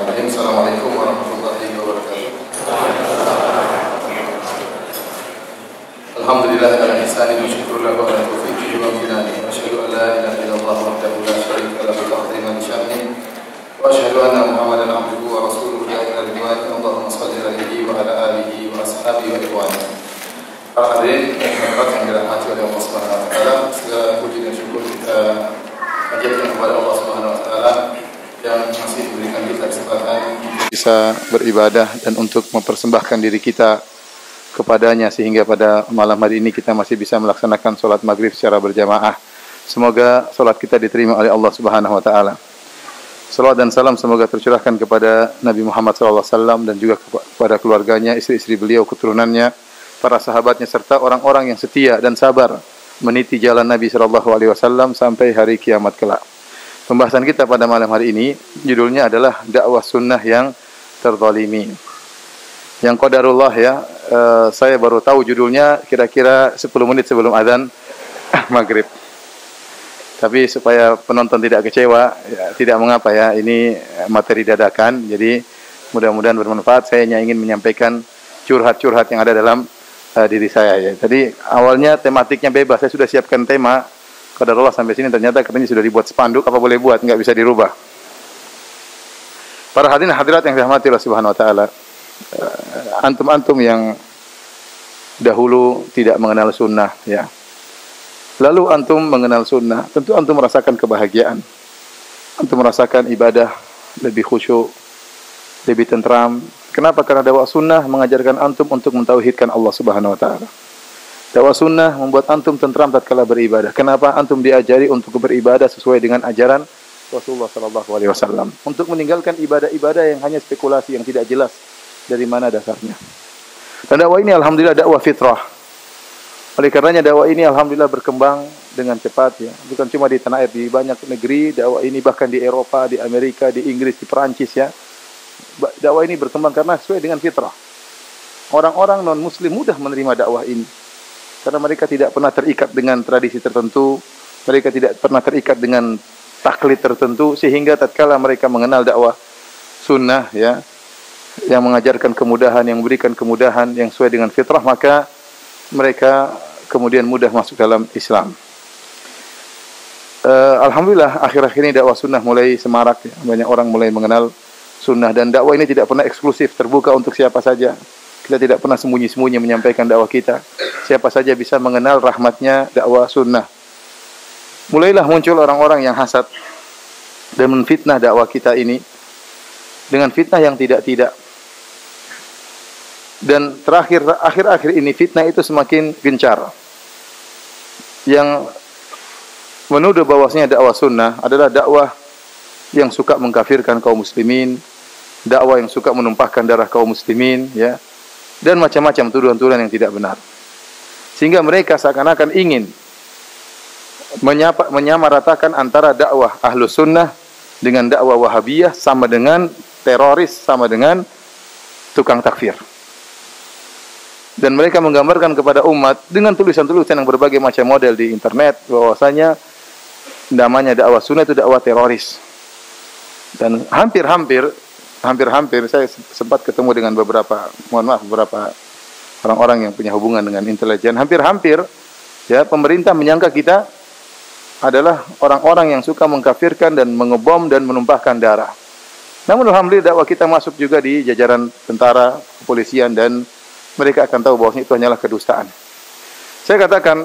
Bismillahirrahmanirrahim. Assalamualaikum warahmatullahi wabarakatuh. Alhamdulillah ala ihsani wa syukrullah wa ala taufiqihi wa amtinani. Wa asyhadu an la ilaha illallah wahdahu la syarika lahu ta'ziman sya'ni. Wa asyhadu anna Muhammadan abduhu wa rasuluhu la ilaha illallah. Allahumma shalli alaihi wa ala alihi wa ashabihi wa ikhwani. Para hadirin yang dirahmati oleh Allah Subhanahu wa taala, segala puji dan syukur kita panjatkan kepada Allah Subhanahu wa taala yang masih memberikan kita kesempatan bisa beribadah dan untuk mempersembahkan diri kita kepadanya sehingga pada malam hari ini kita masih bisa melaksanakan sholat maghrib secara berjamaah. Semoga sholat kita diterima oleh Allah Subhanahu wa taala. Salawat dan salam semoga tercurahkan kepada Nabi Muhammad SAW dan juga kepada keluarganya, istri-istri beliau, keturunannya, para sahabatnya serta orang-orang yang setia dan sabar meniti jalan Nabi SAW sampai hari kiamat kelak. Pembahasan kita pada malam hari ini judulnya adalah dakwah sunnah yang terzalimi. Yang qadarullah ya, saya baru tahu judulnya kira-kira 10 menit sebelum azan maghrib. Tapi supaya penonton tidak kecewa, ya, tidak mengapa ya, ini materi dadakan. Jadi mudah-mudahan bermanfaat. Saya hanya ingin menyampaikan curhat-curhat yang ada dalam diri saya ya. Tadi awalnya tematiknya bebas, saya sudah siapkan tema. Qadarullah sampai sini ternyata katanya sudah dibuat spanduk, apa boleh buat, enggak bisa dirubah. Para hadirin hadirat yang dirahmati Allah Subhanahu wa taala, antum-antum yang dahulu tidak mengenal sunnah ya. Lalu antum mengenal sunnah, tentu antum merasakan kebahagiaan. Antum merasakan ibadah lebih khusyuk, lebih tentram. Kenapa? Karena dakwah sunnah mengajarkan antum untuk mentauhidkan Allah Subhanahu wa taala. Dakwah sunnah membuat antum tentram tatkala beribadah. Kenapa? Antum diajari untuk beribadah sesuai dengan ajaran Rasulullah SAW. Untuk meninggalkan ibadah-ibadah yang hanya spekulasi yang tidak jelas dari mana dasarnya. Dan dakwah ini alhamdulillah dakwah fitrah. Oleh karenanya dakwah ini alhamdulillah berkembang dengan cepat ya. Bukan cuma di tanah air, di banyak negeri dakwah ini, bahkan di Eropa, di Amerika, di Inggris, di Perancis ya. Dakwah ini berkembang karena sesuai dengan fitrah. Orang-orang non-muslim mudah menerima dakwah ini. Karena mereka tidak pernah terikat dengan tradisi tertentu, mereka tidak pernah terikat dengan taklid tertentu, sehingga tatkala mereka mengenal dakwah sunnah ya, yang mengajarkan kemudahan, yang memberikan kemudahan yang sesuai dengan fitrah, maka mereka kemudian mudah masuk dalam Islam. Alhamdulillah akhir-akhir ini dakwah sunnah mulai semarak ya. Banyak orang mulai mengenal sunnah, dan dakwah ini tidak pernah eksklusif, terbuka untuk siapa saja. Kita tidak pernah sembunyi-sembunyi menyampaikan dakwah kita. Siapa saja bisa mengenal rahmatnya dakwah sunnah. Mulailah muncul orang-orang yang hasad dan menfitnah dakwah kita ini dengan fitnah yang tidak-tidak. Dan akhir-akhir ini fitnah itu semakin gencar. Yang menuduh bahwasanya dakwah sunnah adalah dakwah yang suka mengkafirkan kaum muslimin, dakwah yang suka menumpahkan darah kaum muslimin ya. Dan macam-macam tuduhan-tuduhan yang tidak benar. Sehingga mereka seakan-akan ingin menyamaratakan antara dakwah Ahlus Sunnah dengan dakwah Wahabiyah, sama dengan teroris, sama dengan tukang takfir. Dan mereka menggambarkan kepada umat dengan tulisan-tulisan yang berbagai macam model di internet bahwasanya namanya dakwah sunnah itu dakwah teroris. Dan hampir-hampir saya sempat ketemu dengan beberapa orang-orang yang punya hubungan dengan intelijen. Hampir-hampir ya, pemerintah menyangka kita adalah orang-orang yang suka mengkafirkan dan mengebom dan menumpahkan darah. Namun alhamdulillah dakwah kita masuk juga di jajaran tentara, kepolisian, dan mereka akan tahu bahwa itu hanyalah kedustaan. Saya katakan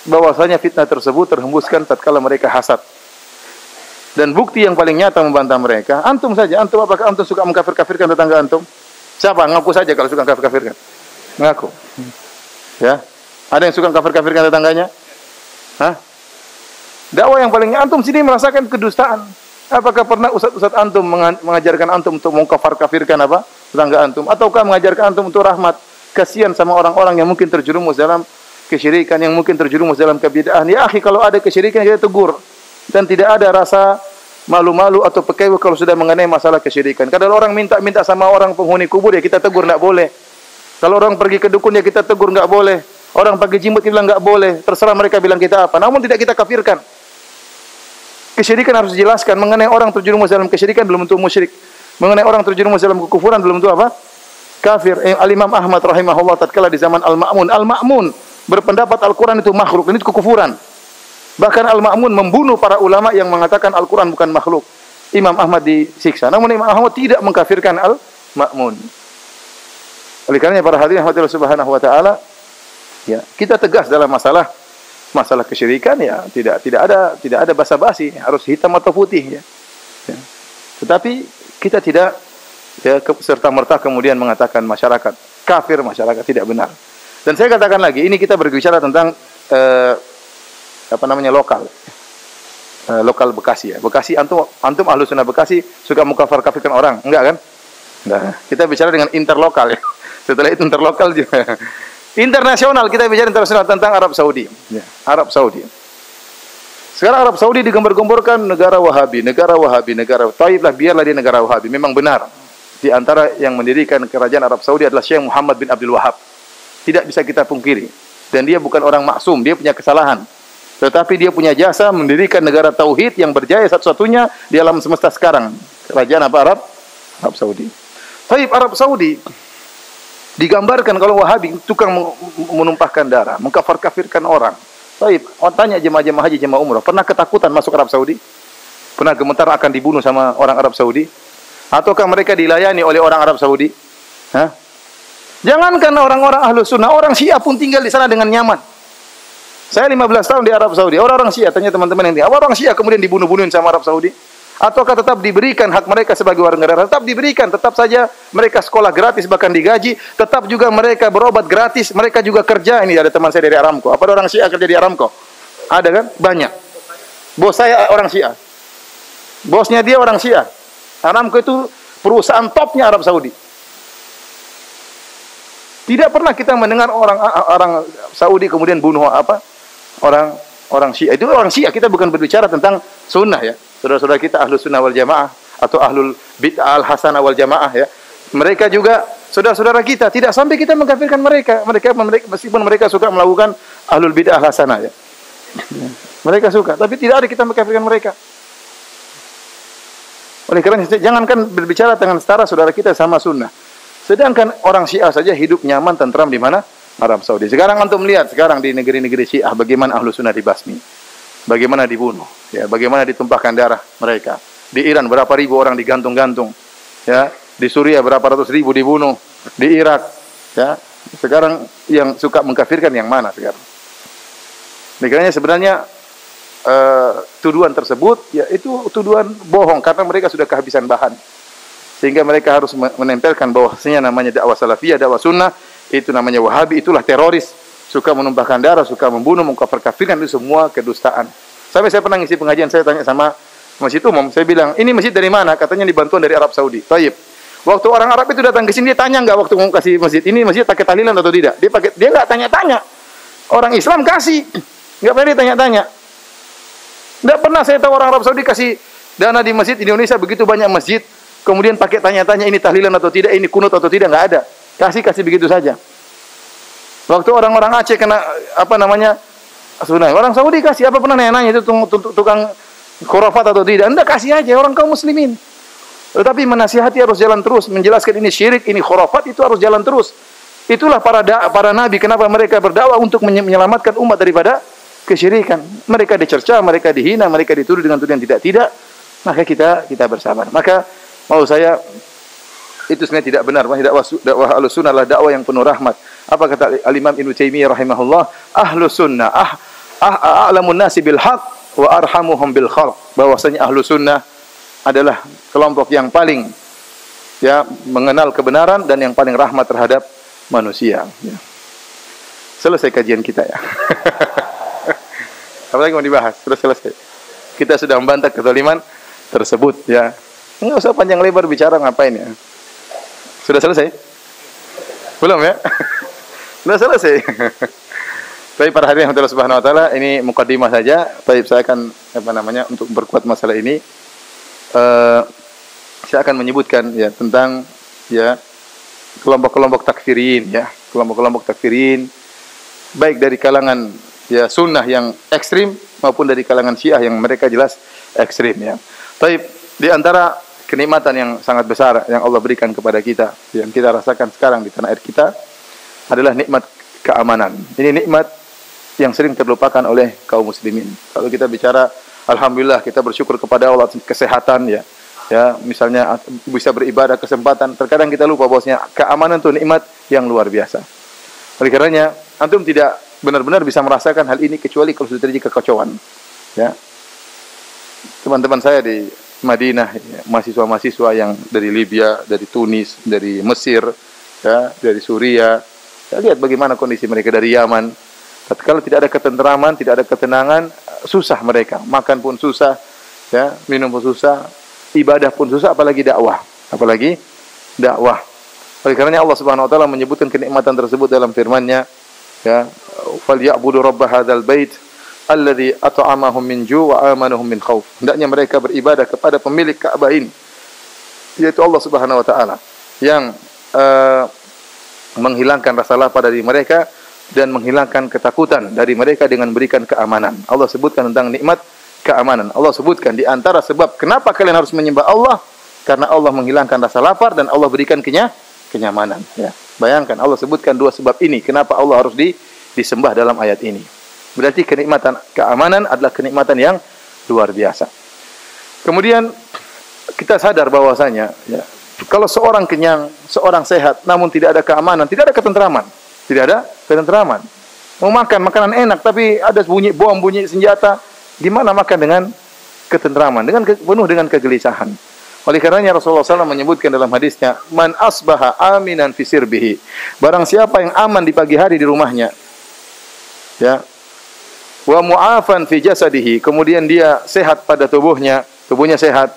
bahwasanya fitnah tersebut terhembuskan tatkala mereka hasad. Dan bukti yang paling nyata membantah mereka, antum saja. Antum, apakah antum suka mengkafir-kafirkan tetangga antum? Siapa? Ngaku saja kalau suka kafir-kafirkan. Ngaku. Ya. Ada yang suka kafir-kafirkan tetangganya? Hah? Dakwah yang paling antum sini merasakan kedustaan. Apakah pernah ustaz-ustaz antum mengajarkan antum untuk mengkafir-kafirkan apa? Tetangga antum? Ataukah mengajarkan antum untuk rahmat? Kasihan sama orang-orang yang mungkin terjerumus dalam kesyirikan, yang mungkin terjerumus dalam kebid'ahan. Ya akhi, kalau ada kesyirikan kita tegur. Dan tidak ada rasa malu-malu atau pekewa kalau sudah mengenai masalah kesyirikan. Kalau orang minta sama orang penghuni kubur ya kita tegur, enggak boleh. Kalau orang pergi ke dukun ya kita tegur, enggak boleh. Orang pakai jimut bilang enggak boleh. Terserah mereka bilang kita apa. Namun tidak kita kafirkan. Kesyirikan harus dijelaskan. Mengenai orang terjerumus dalam kesyirikan belum tentu musyrik. mengenai orang terjerumus dalam kekufuran belum tentu apa? Kafir. Al-Imam Ahmad rahimahullah tatkala di zaman Al-Ma'mun berpendapat Al-Quran itu makhluk, dan itu kekufuran. Bahkan Al-Ma'mun membunuh para ulama yang mengatakan Al-Quran bukan makhluk. Imam Ahmad disiksa. Namun Imam Ahmad tidak mengkafirkan Al-Ma'mun. Oleh karenanya para hadirin rahmatillah subhanahu wa ta'ala, ya, kita tegas dalam masalah kesyirikan, ya, tidak ada basa-basi, harus hitam atau putih, ya. Ya. Tetapi kita tidak, ya, serta-merta kemudian mengatakan masyarakat kafir, masyarakat tidak benar. Dan saya katakan lagi, ini kita berbicara tentang lokal. Lokal Bekasi, ya. Bekasi, antum ahlu sunnah Bekasi suka mukafir-kafirkan orang, enggak kan? Nah, kita bicara dengan interlokal, ya. Setelah itu interlokal juga. Internasional, kita bicara internasional tentang Arab Saudi. Ya, Arab Saudi. Sekarang Arab Saudi digembar-gemborkan negara Wahabi. Taiblah, biarlah dia negara Wahabi. Memang benar. Di antara yang mendirikan kerajaan Arab Saudi adalah Syekh Muhammad bin Abdul Wahab. Tidak bisa kita pungkiri. Dan dia bukan orang maksum, dia punya kesalahan. Tetapi dia punya jasa mendirikan negara tauhid yang berjaya satu-satunya di alam semesta sekarang. Kerajaan apa? Arab Saudi. Taib, Arab Saudi digambarkan kalau Wahabi tukang menumpahkan darah, mengkafir-kafirkan orang. Baik, tanya jemaah-jemaah haji, jemaah umrah, pernah ketakutan masuk Arab Saudi? Pernah gemetar akan dibunuh sama orang Arab Saudi? Ataukah mereka dilayani oleh orang Arab Saudi? Hah? Jangankan orang-orang ahlu sunnah, orang Syiah pun tinggal di sana dengan nyaman. Saya 15 tahun di Arab Saudi, orang-orang Syiah, tanya teman-teman yang tinggal, orang Syiah kemudian dibunuh-bunuhin sama Arab Saudi? Ataukah tetap diberikan hak mereka sebagai warga negara? Tetap diberikan, tetap saja mereka sekolah gratis, bahkan digaji, tetap juga mereka berobat gratis, mereka juga kerja. Ini ada teman saya dari Aramco. Apa ada orang Syiah kerja di Aramco? Ada kan? Banyak. Bos saya orang Syiah. Bosnya dia orang Syiah. Aramco itu perusahaan topnya Arab Saudi. Tidak pernah kita mendengar orang Saudi kemudian bunuh orang Syiah. Itu orang Syiah, kita bukan berbicara tentang sunnah, ya. Saudara-saudara kita ahlu sunnah wal jamaah atau ahlul bid'ah al-hasanah wal jamaah, ya. Mereka juga saudara-saudara kita, tidak sampai kita mengkafirkan mereka. Mereka meskipun mereka suka melakukan ahlul bid'ah al-hasanah, ya. Mereka suka, tapi tidak ada kita mengkafirkan mereka. Oleh karena itu, jangankan berbicara dengan setara saudara kita sama sunnah. Sedangkan orang Syiah saja hidup nyaman, tentram di mana? Arab Saudi. Sekarang antum melihat sekarang di negeri-negeri Syiah bagaimana ahlu sunnah dibasmi, bagaimana dibunuh, ya, bagaimana ditumpahkan darah mereka. Di Iran berapa ribu orang digantung-gantung, ya. Di Suriah berapa ratus ribu dibunuh, di Irak, ya. Sekarang yang suka mengkafirkan yang mana sekarang? Makanya sebenarnya tuduhan tersebut, ya, itu tuduhan bohong karena mereka sudah kehabisan bahan. Sehingga mereka harus menempelkan bahwasanya namanya dakwah salafiyah, dakwah sunnah, itu namanya Wahabi, itulah teroris, suka menumpahkan darah, suka membunuh, mengkafir-kafirkan, itu semua kedustaan. Sampai saya pernah ngisi pengajian, saya tanya sama masjid umum, saya bilang, ini masjid dari mana? Katanya dibantuan dari Arab Saudi. Taib. Waktu orang Arab itu datang ke sini, dia tanya nggak waktu mau kasih masjid, ini masjid pakai tahlilan atau tidak? Dia nggak tanya-tanya. Orang Islam kasih, nggak pernah dia tanya-tanya. Nggak pernah saya tahu orang Arab Saudi kasih dana di masjid Indonesia begitu banyak masjid, kemudian pakai tanya-tanya ini tahlilan atau tidak, ini kunut atau tidak, nggak ada. Kasih begitu saja. Waktu orang-orang Aceh kena tsunami, orang Saudi kasih, apa pernah nanya-nanya itu tukang khurafat atau tidak? Enggak, kasih aja orang kaum muslimin. Tetapi menasihati harus jalan terus, menjelaskan ini syirik, ini khurafat, itu harus jalan terus. Itulah para nabi, kenapa mereka berdakwah untuk menyelamatkan umat daripada kesyirikan. Mereka dicerca, mereka dihina, mereka dituduh dengan tuduhan tidak. Maka kita bersabar. Maka mau saya, itu sebenarnya tidak benar. Dakwah Ahlus Sunnah adalah dakwah yang penuh rahmat. Apa kata Al-Imam Ibnu Taimiyah rahimahullah? Ahlus Sunnah a'lamun nasi bil haq wa arhamuhum bil khalq. Bahwasanya Ahlus Sunnah adalah kelompok yang paling, ya, mengenal kebenaran dan yang paling rahmat terhadap manusia, ya. Selesai kajian kita, ya. Apalagi mau dibahas? Sudah selesai. Kita sudah membantah kezaliman tersebut, ya. Enggak usah panjang lebar bicara, ngapain, ya. Sudah selesai? Belum, ya? Sudah selesai. Tapi para hadirin Allah Subhanahu wa taala, ini mukadimah saja. Tapi saya akan untuk memperkuat masalah ini, saya akan menyebutkan, ya, tentang, ya, kelompok-kelompok takfirin, ya, kelompok-kelompok takfirin baik dari kalangan, ya, sunnah yang ekstrim maupun dari kalangan Syiah yang mereka jelas ekstrim, ya. Tapi di antara kenikmatan yang sangat besar yang Allah berikan kepada kita, yang kita rasakan sekarang di tanah air kita adalah nikmat keamanan. Ini nikmat yang sering terlupakan oleh kaum muslimin. Kalau kita bicara, alhamdulillah kita bersyukur kepada Allah kesehatan ya. Ya, misalnya bisa beribadah, kesempatan. Terkadang kita lupa bahwasanya keamanan itu nikmat yang luar biasa. Oleh karenanya, antum tidak benar-benar bisa merasakan hal ini kecuali kalau sudah terjadi kekacauan. Ya. Teman-teman saya di Madinah, ya, mahasiswa-mahasiswa yang dari Libya, dari Tunis, dari Mesir, ya, dari Suria. Ya, lihat bagaimana kondisi mereka dari Yaman. Kalau tidak ada ketenteraman, tidak ada ketenangan, susah mereka. Makan pun susah, ya, minum pun susah, ibadah pun susah, apalagi dakwah. Apalagi dakwah. Oleh karenanya Allah Subhanahu wa taala menyebutkan kenikmatan tersebut dalam firman-Nya, ya, "Falyabudu rabb hadzal bait alladzi at'amahum min ju' wa amanahum min khauf." Hendaknya mereka beribadah kepada pemilik Ka'bah ini, yaitu Allah Subhanahu wa taala, yang menghilangkan rasa lapar dari mereka dan menghilangkan ketakutan dari mereka dengan berikan keamanan. Allah sebutkan tentang nikmat keamanan. Allah sebutkan di antara sebab kenapa kalian harus menyembah Allah, karena Allah menghilangkan rasa lapar dan Allah berikan kenyamanan. Ya. Bayangkan Allah sebutkan dua sebab ini kenapa Allah harus disembah dalam ayat ini. Berarti kenikmatan keamanan adalah kenikmatan yang luar biasa. Kemudian kita sadar bahwasanya, ya, kalau seorang kenyang, seorang sehat, namun tidak ada keamanan, tidak ada ketentraman, tidak ada ketentraman. Mau makan makanan enak, tapi ada bunyi bom, bunyi senjata, gimana makan dengan ketentraman, penuh dengan kegelisahan. Oleh karenanya Rasulullah SAW menyebutkan dalam hadisnya, "Man asbaha aminan fi sirbihi." Barang siapa yang aman di pagi hari di rumahnya, ya, wa mu'afan fi jasadihi, kemudian dia sehat pada tubuhnya sehat,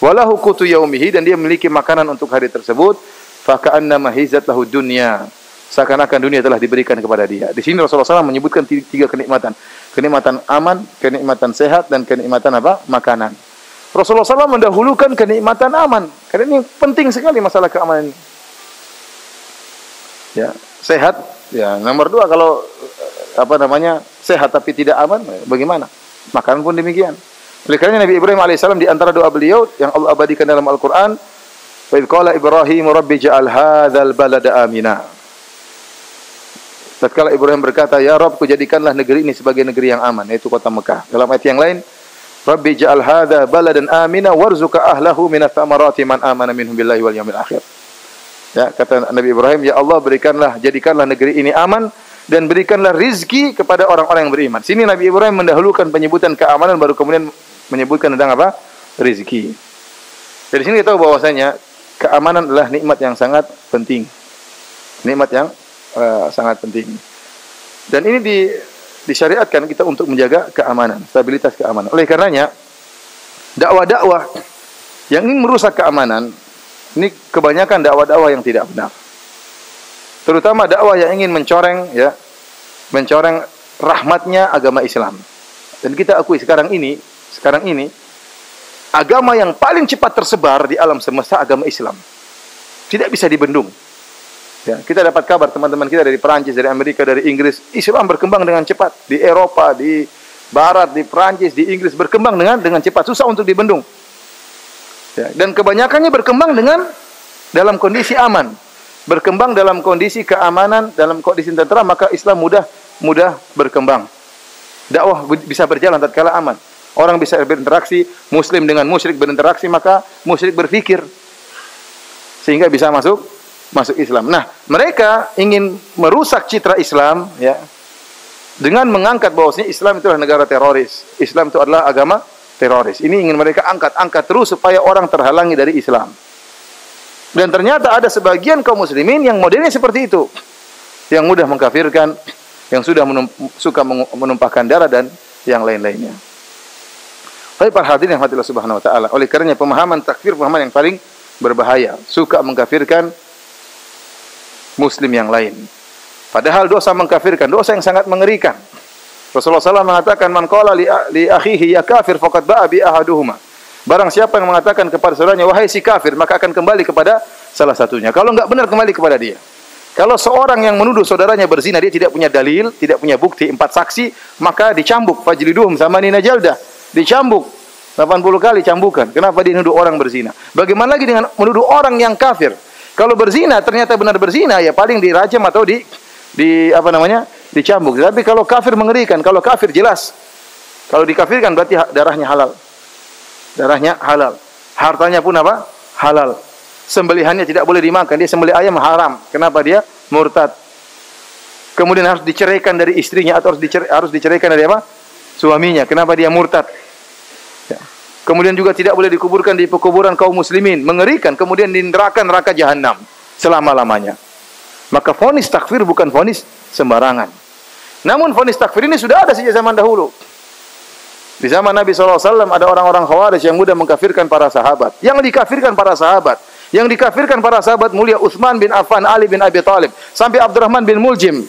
walahu qutu yaumihi, dan dia memiliki makanan untuk hari tersebut, fa ka'annama hizat lahu dunya, seakan-akan dunia telah diberikan kepada dia. Di sini Rasulullah SAW menyebutkan tiga kenikmatan. Kenikmatan aman, kenikmatan sehat, dan kenikmatan apa? Makanan. Rasulullah SAW mendahulukan kenikmatan aman, karena ini penting sekali masalah keamanan ini. Ya, sehat, ya, nomor dua. Kalau sehat tapi tidak aman, bagaimana? Makanan pun demikian. Oleh karena Nabi Ibrahim alaihissalam di antara doa beliau yang Allah abadikan dalam Al-Quran, "Wa idh qala Ibrahim Rabbi ja'al hadzal balada amina." Tatkala Ibrahim berkata, "Ya Rabbku, jadikanlah negeri ini sebagai negeri yang aman," yaitu kota Mekah. Dalam ayat yang lain, "Rabbi ja'al hadza baladan amina warzuq ahlahu minats thamarati man amana minhum billahi wal yawmil akhir." Ya, kata Nabi Ibrahim, "Ya Allah, jadikanlah negeri ini aman dan berikanlah rizki kepada orang-orang yang beriman." Sini Nabi Ibrahim mendahulukan penyebutan keamanan, baru kemudian menyebutkan tentang apa? Rizki. Dari sini kita tahu bahwasanya keamanan adalah nikmat yang sangat penting. Nikmat yang sangat penting. Dan ini disyariatkan kita untuk menjaga keamanan, stabilitas keamanan. Oleh karenanya, dakwah-dakwah yang ingin merusak keamanan, ini kebanyakan dakwah-dakwah yang tidak benar. Terutama dakwah yang ingin mencoreng rahmatnya agama Islam. Dan kita akui sekarang ini agama yang paling cepat tersebar di alam semesta agama Islam. Tidak bisa dibendung. Ya, kita dapat kabar teman-teman kita dari Perancis, dari Amerika, dari Inggris, Islam berkembang dengan cepat. Di Eropa, di Barat, di Perancis, di Inggris berkembang dengan cepat, susah untuk dibendung. Ya, dan kebanyakannya berkembang dalam kondisi aman. Berkembang dalam kondisi keamanan, dalam kondisi tentram, maka Islam mudah berkembang. Dakwah bisa berjalan tatkala aman. Orang bisa berinteraksi, muslim dengan musyrik berinteraksi, maka musyrik berpikir sehingga bisa masuk Islam. Nah, mereka ingin merusak citra Islam, ya, dengan mengangkat bahwasanya Islam itu adalah negara teroris. Islam itu adalah agama teroris. Ini ingin mereka angkat terus supaya orang terhalangi dari Islam. Dan ternyata ada sebagian kaum muslimin yang modelnya seperti itu, yang mudah mengkafirkan, yang sudah suka menumpahkan darah dan yang lain-lainnya. Tapi para hadirin yang Allah Subhanahu wa taala, oleh karenanya pemahaman takfir pemahaman yang paling berbahaya, suka mengkafirkan muslim yang lain. Padahal dosa mengkafirkan, dosa yang sangat mengerikan. Rasulullah SAW mengatakan, "Man qala li akhihi ya kafir faqad ba'a bi ahaduhuma." Barang siapa yang mengatakan kepada saudaranya, "Wahai si kafir," maka akan kembali kepada salah satunya. Kalau enggak benar, kembali kepada dia. Kalau seorang yang menuduh saudaranya berzina, dia tidak punya dalil, tidak punya bukti, 4 saksi, maka dicambuk, fajliduhum samanina jaldah, dicambuk 80 kali cambukan. Kenapa dia nuduh orang berzina? Bagaimana lagi dengan menuduh orang yang kafir? Kalau berzina ternyata benar berzina, ya paling dirajam atau di apa namanya? Dicambuk. Tapi kalau kafir mengerikan. Kalau kafir jelas. Kalau dikafirkan berarti darahnya halal. Darahnya halal. Hartanya pun apa? Halal. Sembelihannya tidak boleh dimakan. Dia sembelih ayam haram. Kenapa dia murtad? Kemudian harus diceraikan dari istrinya atau harus diceraikan dari apa? Suaminya. Kenapa dia murtad? Ya. Kemudian juga tidak boleh dikuburkan di pekuburan kaum muslimin. Mengerikan. Kemudian di neraka jahanam selama-lamanya. Maka vonis takfir bukan vonis sembarangan. Namun vonis takfir ini sudah ada sejak zaman dahulu. Di zaman Nabi SAW ada orang-orang Khawarij yang mudah mengkafirkan para sahabat. Yang dikafirkan para sahabat mulia Utsman bin Affan, Ali bin Abi Thalib, sampai Abdurrahman bin Muljim,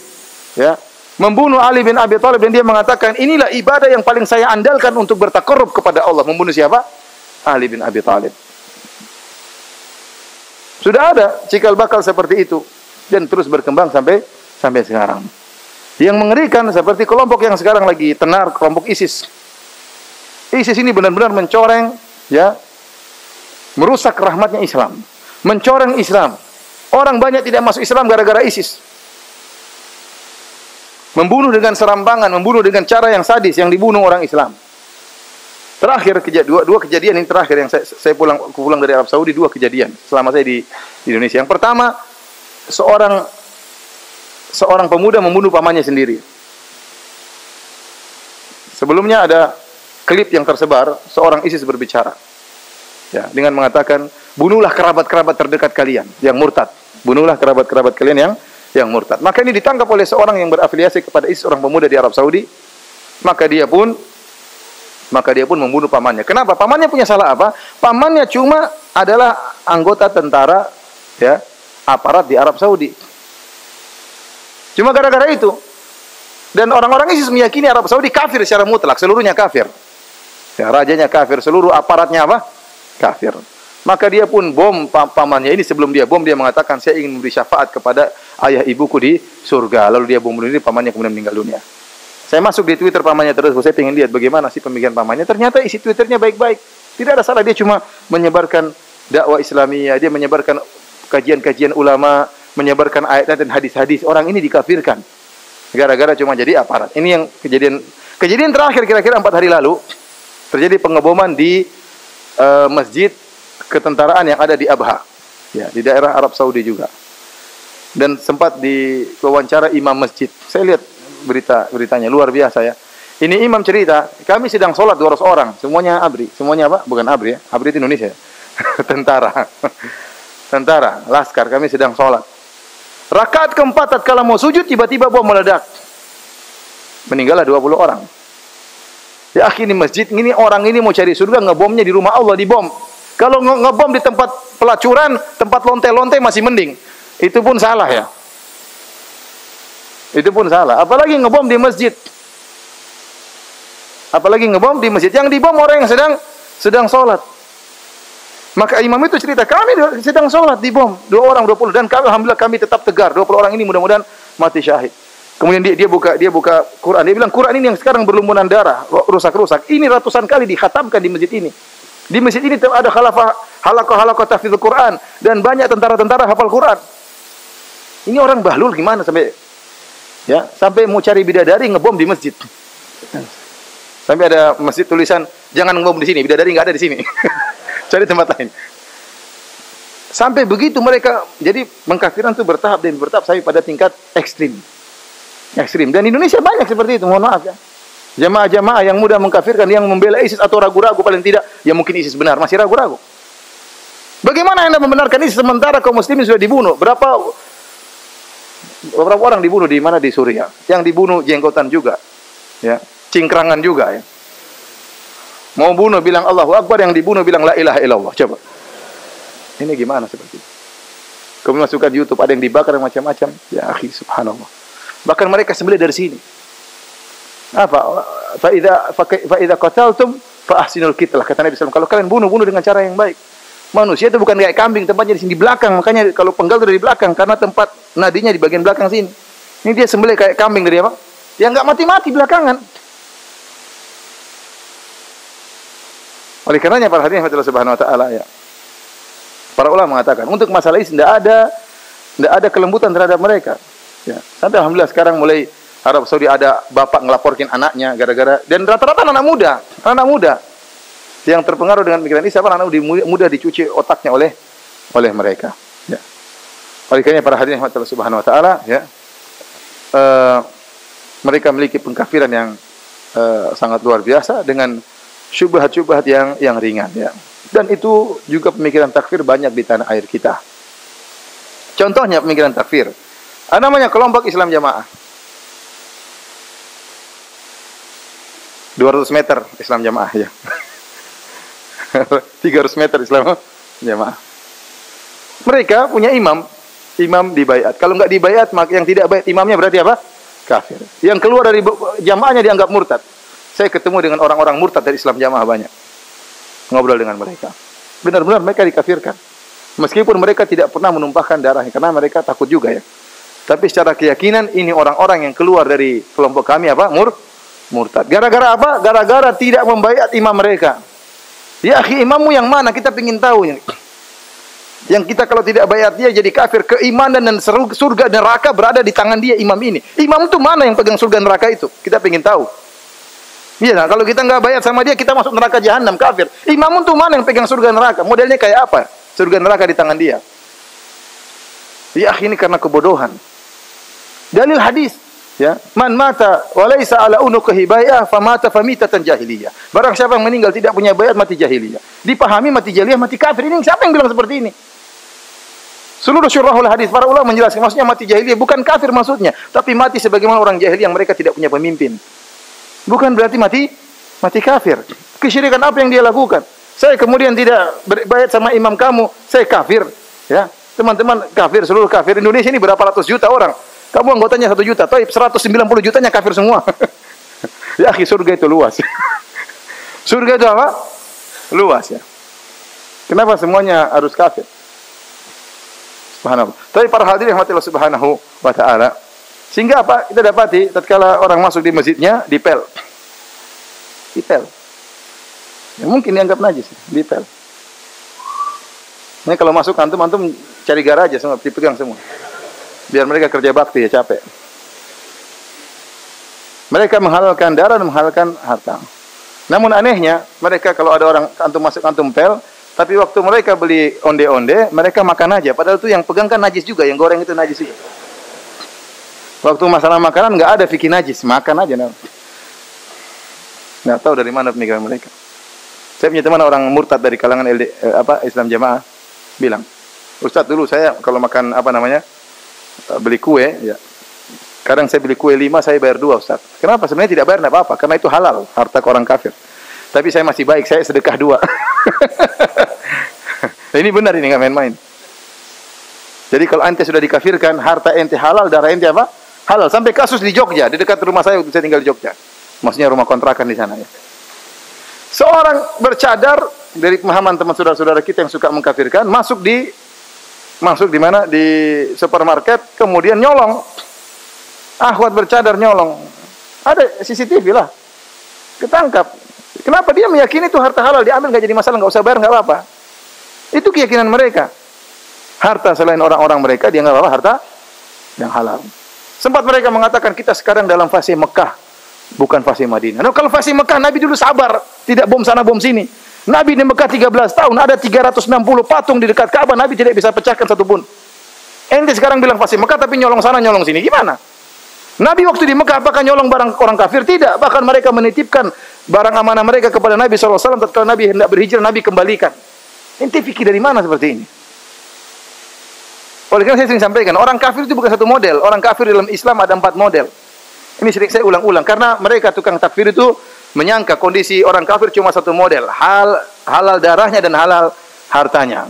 ya, membunuh Ali bin Abi Thalib dan dia mengatakan, inilah ibadah yang paling saya andalkan untuk bertakarrub kepada Allah. Membunuh siapa? Ali bin Abi Thalib. Sudah ada cikal bakal seperti itu dan terus berkembang sampai sekarang. Yang mengerikan seperti kelompok yang sekarang lagi tenar, kelompok ISIS. ISIS ini benar-benar mencoreng, ya, merusak rahmatnya Islam, mencoreng Islam. Orang banyak tidak masuk Islam gara-gara ISIS. Membunuh dengan serampangan, membunuh dengan cara yang sadis, yang dibunuh orang Islam. Terakhir dua kejadian ini terakhir yang saya pulang dari Arab Saudi, dua kejadian selama saya di Indonesia. Yang pertama, seorang pemuda membunuh pamannya sendiri. Sebelumnya ada klip yang tersebar, seorang ISIS berbicara, ya, dengan mengatakan, bunuhlah kerabat-kerabat terdekat kalian yang murtad. Bunuhlah kerabat-kerabat kalian yang murtad. Maka ini ditangkap oleh seorang yang berafiliasi kepada ISIS, orang pemuda di Arab Saudi. Maka dia pun membunuh pamannya. Kenapa? Pamannya punya salah apa? Pamannya cuma adalah anggota tentara, ya, aparat di Arab Saudi. Cuma gara-gara itu. Dan orang-orang ISIS meyakini Arab Saudi kafir secara mutlak, seluruhnya kafir. Ya, rajanya kafir, seluruh aparatnya apa? Kafir. Maka dia pun bom pamannya ini. Sebelum dia bom, dia mengatakan, saya ingin memberi syafaat kepada ayah ibuku di surga. Lalu dia bom bunuh diri, pamannya kemudian meninggal dunia. Saya masuk di Twitter pamannya terus, saya ingin lihat bagaimana sih pemikiran pamannya. Ternyata isi Twitternya baik-baik. Tidak ada salah, dia cuma menyebarkan dakwah Islamiyah, dia menyebarkan kajian-kajian ulama, menyebarkan ayat dan hadis-hadis. Orang ini dikafirkan gara-gara cuma jadi aparat. Ini yang kejadian terakhir kira-kira 4 hari lalu. Terjadi pengeboman di masjid ketentaraan yang ada di Abha, ya, di daerah Arab Saudi juga. Dan sempat diwawancara imam masjid. Saya lihat beritanya luar biasa, ya. Ini imam cerita, kami sedang sholat 200 orang, semuanya ABRI, semuanya apa? Bukan ABRI, ya. ABRI itu Indonesia, ya. Tentara, laskar, kami sedang sholat. Rakaat keempat tatkala mau sujud, tiba-tiba bom meledak. Meninggallah 20 orang. Ya akhirnya masjid ini, orang ini mau cari surga, ngebomnya di rumah Allah, dibom. Kalau ngebom di tempat pelacuran, tempat lonte-lonte masih mending. Itu pun salah, ya. Itu pun salah. Apalagi ngebom di masjid. Apalagi ngebom di masjid. Yang dibom orang yang sedang sholat. Maka imam itu cerita, kami sedang sholat, dibom 2 orang, 20. Dan kami, alhamdulillah kami tetap tegar. 20 orang ini mudah-mudahan mati syahid. Kemudian dia buka Quran. Dia bilang, Quran ini yang sekarang berlumuran darah, rusak-rusak. Ini ratusan kali dikhatamkan di masjid ini. Di masjid ini ada halaqah tahfidzul Quran dan banyak tentara-tentara hafal Quran. Ini orang bahlul gimana sampai mau cari bidadari ngebom di masjid. Sampai ada masjid tulisan, jangan ngebom di sini, bidadari enggak ada di sini. Cari tempat lain. Sampai begitu mereka, jadi pengkafiran itu bertahap sampai pada tingkat ekstrim. Dan Indonesia banyak seperti itu, mohon maaf, ya. Jamaah-jamaah yang mudah mengkafirkan, yang membela ISIS atau ragu-ragu paling tidak, ya mungkin ISIS benar, masih ragu-ragu. Bagaimana Anda membenarkan ISIS sementara kaum muslimin sudah dibunuh? Berapa orang dibunuh di mana? Di Suriah. Yang dibunuh jenggotan juga, ya, cingkrangan juga, ya. Mau bunuh bilang Allahu Akbar, yang dibunuh bilang la ilaha illallah. Coba. Ini gimana seperti itu? Kemudian masukkan YouTube, ada yang dibakar macam-macam. Ya akhi, subhanallah. Bahkan mereka sembelih dari sini. Apa? Fa idza qataltum fa ahsinul qitlah. Kata Nabi SAW, kalau kalian bunuh dengan cara yang baik. Manusia itu bukan kayak kambing, tempatnya di sini di belakang. Makanya kalau penggal itu dari belakang, karena tempat nadinya di bagian belakang sini. Ini dia sembelih kayak kambing dari apa? Ya enggak mati-mati belakangan. Oleh karenanya para hadirin Allah Subhanahu wa taala ya. Para ulama mengatakan untuk masalah ini tidak ada kelembutan terhadap mereka. Ya. Sampai alhamdulillah sekarang mulai Arab Saudi ada bapak ngelaporkin anaknya gara-gara dan rata-rata anak muda yang terpengaruh dengan pikiran ini, siapa anak muda dicuci otaknya oleh mereka. Ya. Oleh karenanya para hadirin Allah Subhanahu wa taala ya. Mereka memiliki pengkafiran yang sangat luar biasa dengan syubhat-syubhat yang ringan ya. Dan itu juga pemikiran takfir banyak di tanah air kita. Contohnya pemikiran takfir. Ada namanya kelompok Islam Jamaah. 200 meter Islam Jamaah ya. 300 meter Islam Jamaah. Mereka punya imam dibaiat. Kalau enggak dibaiat, maka yang tidak baiat imamnya berarti apa? Kafir. Yang keluar dari jamaahnya dianggap murtad. Saya ketemu dengan orang-orang murtad dari Islam Jamaah banyak. Ngobrol dengan mereka. Benar-benar mereka dikafirkan. Meskipun mereka tidak pernah menumpahkan darahnya karena mereka takut juga ya. Tapi secara keyakinan ini orang-orang yang keluar dari kelompok kami apa? Murtad. Gara-gara apa? Gara-gara tidak membaiat imam mereka. Ya akhi, imammu yang mana? Kita ingin tahu. Yang kita kalau tidak baiat dia jadi kafir. Keimanan dan surga dan neraka berada di tangan dia, imam ini. Imam itu mana yang pegang surga dan neraka itu? Kita ingin tahu. Iya, nah, kalau kita nggak bayar sama dia, kita masuk neraka jahanam, kafir. Imam itu mana yang pegang surga neraka? Modelnya kayak apa? Surga neraka di tangan dia. Ya, ini karena kebodohan. Dalil hadis, ya, man mata walaysa ala unuqihi bai'ah famata famitatan jahiliyah. Barang siapa yang meninggal tidak punya bayat mati jahiliyah. Dipahami mati jahiliyah, mati kafir. Ini siapa yang bilang seperti ini? Seluruh syurahul hadis para ulama menjelaskan maksudnya mati jahiliyah bukan kafir maksudnya, tapi mati sebagaimana orang jahiliyah yang mereka tidak punya pemimpin. Bukan berarti mati kafir. Kesyirikan apa yang dia lakukan? Saya kemudian tidak berbayat sama imam kamu, saya kafir. Ya, teman-teman kafir, seluruh kafir Indonesia ini berapa ratus juta orang. Kamu anggotanya 1 juta, tapi 190 jutanya kafir semua. Ya, surga itu luas. Surga itu apa? Luas ya. Kenapa semuanya harus kafir? Subhanallah. Tapi para hadirin rahmatillah subhanahu wa ta'ala. Sehingga apa? Kita dapati tatkala orang masuk di masjidnya dipel. Ya, mungkin dianggap najis, dipel. Ini kalau masuk antum cari garaja semua, dipegang semua. Biar mereka kerja bakti ya, capek. Mereka menghalalkan darah dan menghalalkan harta. Namun anehnya, mereka kalau ada orang antum masuk antum pel, tapi waktu mereka beli onde-onde, mereka makan aja. Padahal itu yang pegang kan najis juga, yang goreng itu najis juga. Waktu masalah makanan nggak ada fikih najis, makan aja. Nggak tahu dari mana pemikiran mereka. Saya punya teman orang murtad dari kalangan Islam Jamaah bilang, Ustadz dulu saya kalau makan beli kue, ya. Kadang saya beli kue 5, saya bayar 2 Ustadz. Kenapa? Sebenarnya tidak bayar, tidak apa-apa, karena itu halal, harta orang kafir. Tapi saya masih baik, saya sedekah 2. Ini benar, ini nggak main-main. Jadi kalau ente sudah dikafirkan, harta ente halal, darah ente apa? Halal. Sampai kasus di Jogja, di dekat rumah saya waktu saya tinggal di Jogja. Maksudnya rumah kontrakan di sana ya. Seorang bercadar dari pemahaman teman saudara-saudara kita yang suka mengkafirkan, masuk di mana? Di supermarket, kemudian nyolong. Akhwat bercadar nyolong. Ada CCTV lah. Ketangkap. Kenapa dia meyakini itu harta halal, diambil nggak jadi masalah, nggak usah bayar, nggak apa-apa. Itu keyakinan mereka. Harta selain orang-orang mereka, dia nggak apa-apa, harta yang halal. Sempat mereka mengatakan kita sekarang dalam fase Mekah, bukan fase Madinah. Nah, kalau fase Mekah, Nabi dulu sabar, tidak bom sana bom sini. Nabi di Mekah 13 tahun, ada 360 patung di dekat Ka'bah, Nabi tidak bisa pecahkan satu pun. Ente sekarang bilang fase Mekah, tapi nyolong sana nyolong sini, gimana? Nabi waktu di Mekah apakah nyolong barang orang kafir? Tidak. Bahkan mereka menitipkan barang amanah mereka kepada Nabi SAW. Tatkala Nabi hendak berhijrah, Nabi kembalikan. Ente fikir dari mana seperti ini? Oleh karena saya sering sampaikan, orang kafir itu bukan satu model. Orang kafir dalam Islam ada 4 model. Ini sering saya ulang-ulang. Karena mereka tukang takfir itu menyangka kondisi orang kafir cuma satu model. Halal darahnya dan halal hartanya.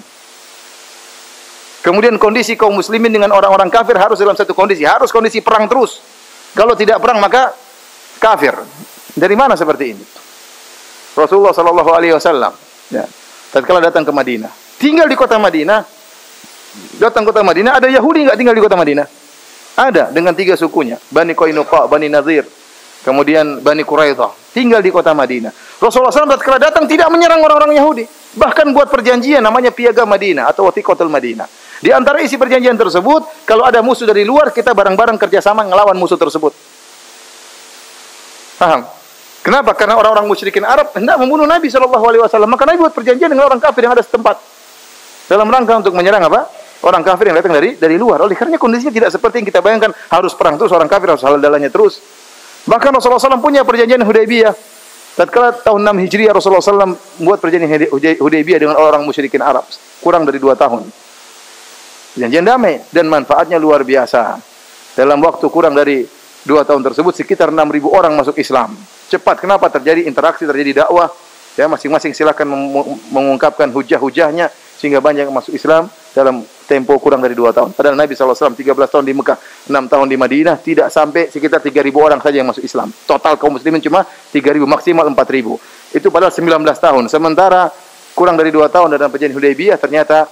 Kemudian kondisi kaum muslimin dengan orang-orang kafir harus dalam satu kondisi. Harus kondisi perang terus. Kalau tidak perang maka kafir. Dari mana seperti ini? Rasulullah sallallahu alaihi wasallam ya, tatkala datang ke Madinah, tinggal di kota Madinah. Datang kota Madinah, ada Yahudi enggak tinggal di kota Madinah? Ada, dengan 3 sukunya, Bani Qainuqa, Bani Nadir, kemudian Bani Quraidah, tinggal di kota Madinah. Rasulullah SAW tatkala datang tidak menyerang orang-orang Yahudi. Bahkan buat perjanjian namanya Piagam Madinah atau Wathiqatul Madinah. Di antara isi perjanjian tersebut, kalau ada musuh dari luar, kita bareng-bareng kerjasama ngelawan musuh tersebut. Paham? Kenapa? Karena orang-orang musyrikin Arab hendak membunuh Nabi SAW. Maka Nabi buat perjanjian dengan orang kafir yang ada setempat. Dalam rangka untuk menyerang apa? Orang kafir yang datang dari luar. Oleh karena kondisinya tidak seperti yang kita bayangkan, harus perang terus, orang kafir harus halal dalahnya terus. Bahkan Rasulullah SAW punya perjanjian Hudaybiyah. Tatkala tahun 6 Hijriah Rasulullah SAW membuat perjanjian Hudaybiyah dengan orang musyrikin Arab. Kurang dari 2 tahun. Perjanjian damai dan manfaatnya luar biasa. Dalam waktu kurang dari 2 tahun tersebut sekitar 6.000 orang masuk Islam. Cepat, kenapa? Terjadi interaksi, terjadi dakwah. Ya, masing-masing silakan mengungkapkan hujah-hujahnya sehingga banyak yang masuk Islam dalam tempo kurang dari 2 tahun. Padahal Nabi SAW 13 tahun di Mekah, 6 tahun di Madinah, tidak sampai sekitar 3.000 orang saja yang masuk Islam. Total kaum muslimin cuma 3.000, maksimal 4.000. Itu padahal 19 tahun. Sementara kurang dari 2 tahun dalam perjanjian Hudaybiyah ternyata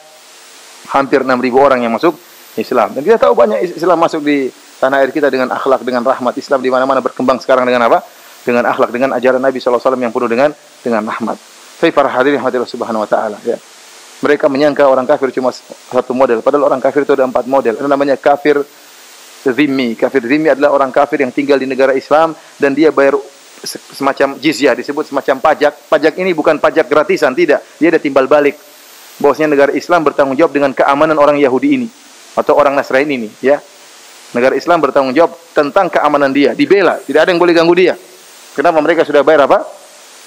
hampir 6.000 orang yang masuk Islam. Dan kita tahu banyak Islam masuk di tanah air kita dengan akhlak, dengan rahmat. Islam di mana-mana berkembang sekarang dengan apa? Dengan akhlak, dengan ajaran Nabi SAW yang penuh dengan rahmat. Tapi para hadirin rahmatillah subhanahu wa ta'ala, ya. Mereka menyangka orang kafir cuma satu model, padahal orang kafir itu ada 4 model. Itu namanya kafir zimmi. Kafir zimmi adalah orang kafir yang tinggal di negara Islam dan dia bayar semacam jizyah, disebut semacam pajak. Pajak ini bukan pajak gratisan, tidak. Dia ada timbal balik. Bahwasanya negara Islam bertanggung jawab dengan keamanan orang Yahudi ini atau orang Nasrani ini, ya. Negara Islam bertanggung jawab tentang keamanan dia, dibela, tidak ada yang boleh ganggu dia. Kenapa? Mereka sudah bayar apa?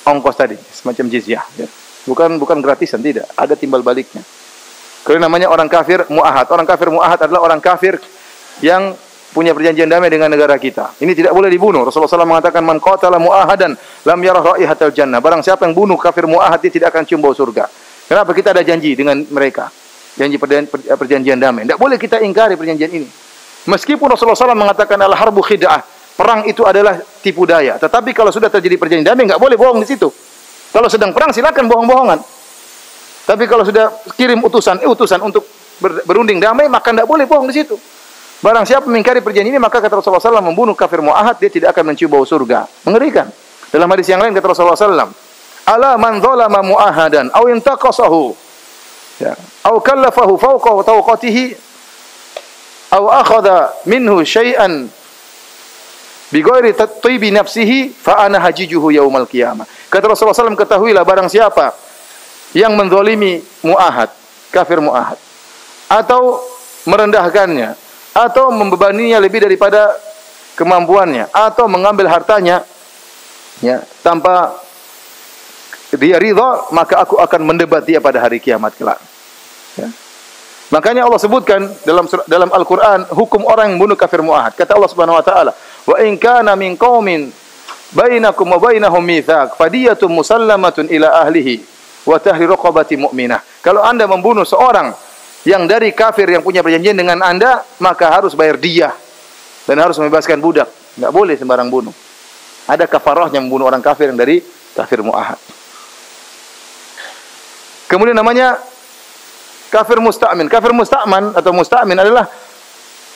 Ongkos tadi, semacam jizyah, ya. Bukan gratisan, tidak, ada timbal baliknya. Kalau namanya orang kafir mu'ahad. Orang kafir mu'ahad adalah orang kafir yang punya perjanjian damai dengan negara kita. Ini tidak boleh dibunuh. Rasulullah SAW mengatakan, "Man qatala mu'ahadan lam yarah raihatal jannah." Barang siapa yang bunuh kafir mu'ahad, dia tidak akan cium bau surga. Kenapa? Kita ada janji dengan mereka. Janji perjanjian damai. Tidak boleh kita ingkari perjanjian ini. Meskipun Rasulullah SAW mengatakan al-harbu khid'ah, perang itu adalah tipu daya. Tetapi kalau sudah terjadi perjanjian damai, enggak boleh bohong di situ. Kalau sedang perang silakan bohong-bohongan. Tapi kalau sudah kirim utusan untuk berunding damai, maka enggak boleh bohong di situ. Barang siapa mengingkari perjanjian ini, maka kata Rasulullah SAW membunuh kafir mu'ahad, dia tidak akan mencium bau surga. Mengerikan. Dalam hadis yang lain kata Rasulullah SAW, "Ala man zalama mu'ahadan aw intaqasahu, ya, aw kallafahu fawqa tawqatihi, aw akhadha minhu syai'an bighairi tatyibi nafsihi fa ana hajijuhu yaumal qiyamah." Kata Rasulullah SAW, ketahuilah barang siapa yang menzalimi mu'ahad, kafir mu'ahad, atau merendahkannya, atau membebaninya lebih daripada kemampuannya, atau mengambil hartanya, ya, tanpa dia ridha, maka aku akan mendebat dia pada hari kiamat kelak. Ya. Makanya Allah sebutkan dalam Al-Qur'an hukum orang yang membunuh kafir mu'ahad. Kata Allah Subhanahu wa taala, "Wa in kana min qaumin bainakum wa bainahum mitsaq fadiyatun musallamatun ila ahlihi wa tahriru raqabati mu'minah." Kalau Anda membunuh seorang yang dari kafir yang punya perjanjian dengan Anda, maka harus bayar diyah dan harus membebaskan budak. Enggak boleh sembarang bunuh. Ada kafarahnya membunuh orang kafir yang dari kafir mu'ahad. Kemudian namanya kafir musta'min. Kafir musta'man atau musta'min adalah